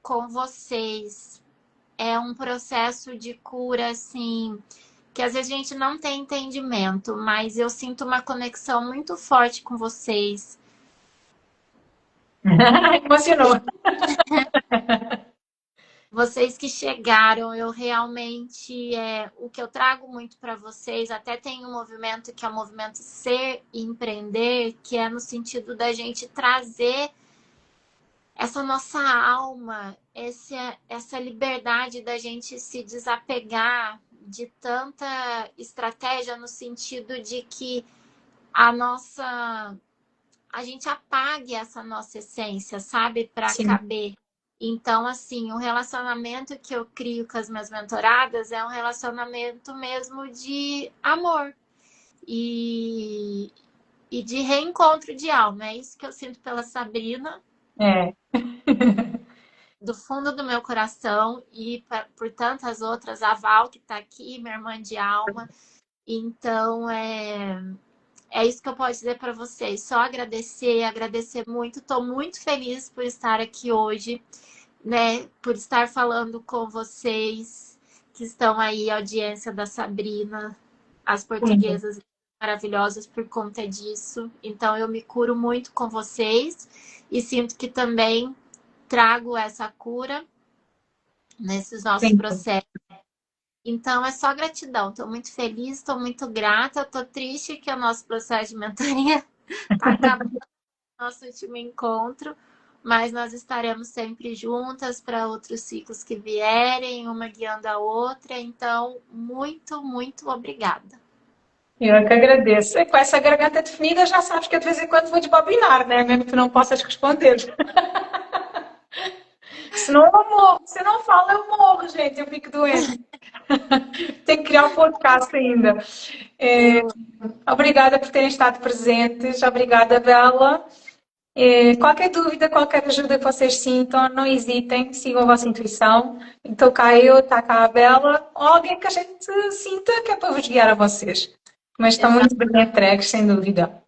com vocês é um processo de cura, assim, que às vezes a gente não tem entendimento, mas eu sinto uma conexão muito forte com vocês. Emocionou. Vocês que chegaram, eu realmente o que eu trago muito para vocês. Até tem um movimento que é o movimento Ser e Empreender, que é no sentido da gente trazer essa nossa alma, essa liberdade da gente se desapegar de tanta estratégia no sentido de que a gente apague essa nossa essência, sabe, para Sim, caber. Então, assim, o relacionamento que eu crio com as minhas mentoradas é um relacionamento mesmo de amor e, e de reencontro de alma. É isso que eu sinto pela Sabrina, é. do fundo do meu coração, e por tantas outras, a Val, que está aqui, minha irmã de alma. Então, é isso que eu posso dizer para vocês. Só agradecer, agradecer muito. Estou muito feliz por estar aqui hoje, né? Por estar falando com vocês que estão aí, a audiência da Sabrina, as Lindo. portuguesas maravilhosas por conta disso. Então, eu me curo muito com vocês e sinto que também trago essa cura nesses nossos Lindo. processos. Então, é só gratidão. Estou muito feliz, estou muito grata. Estou triste que o nosso processo de mentoria está acabando, nosso último encontro, mas nós estaremos sempre juntas para outros ciclos que vierem, uma guiando a outra. Então, muito, muito obrigada. Eu é que agradeço. E com essa garganta definida, já sabes que eu de vez em quando vou desbobinar, né? Mesmo que tu não possas responder. Senão eu morro. Se eu não falo, eu morro, gente. Eu fico doente. Tenho que criar um podcast ainda. É, Eu obrigada por terem estado presentes. Obrigada, Bela. Qualquer dúvida, qualquer ajuda que vocês sintam, não hesitem, sigam a vossa intuição. Então cá eu, está cá a Bela, ou alguém que a gente sinta que é para vos guiar a vocês. Mas estão muito bem entregues, sem dúvida.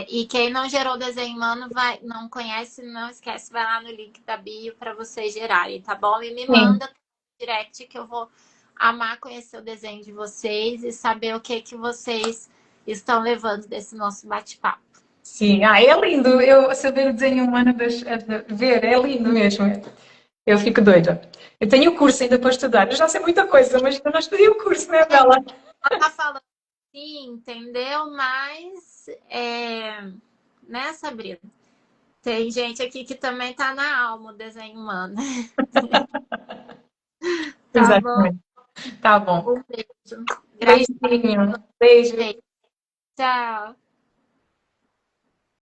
E quem não gerou desenho humano, não conhece, não esquece, vai lá no link da bio para vocês gerarem, tá bom? E me Sim, manda direct que eu vou amar conhecer o desenho de vocês e saber o que vocês estão levando desse nosso bate-papo. sim. Ah, é lindo. Eu saber o desenho humano, ver, é lindo mesmo. Eu fico doida. Eu tenho o curso ainda para estudar. Eu já sei muita coisa, mas ainda não estudei o curso, né, Bela? Ela tá falando sim, entendeu? Mas, né, Sabrina? Tem gente aqui que também tá na alma o desenho humano. Tá bom? Exatamente. Tá bom. Um beijo. Gratidão. Beijinho. Beijo. Tchau.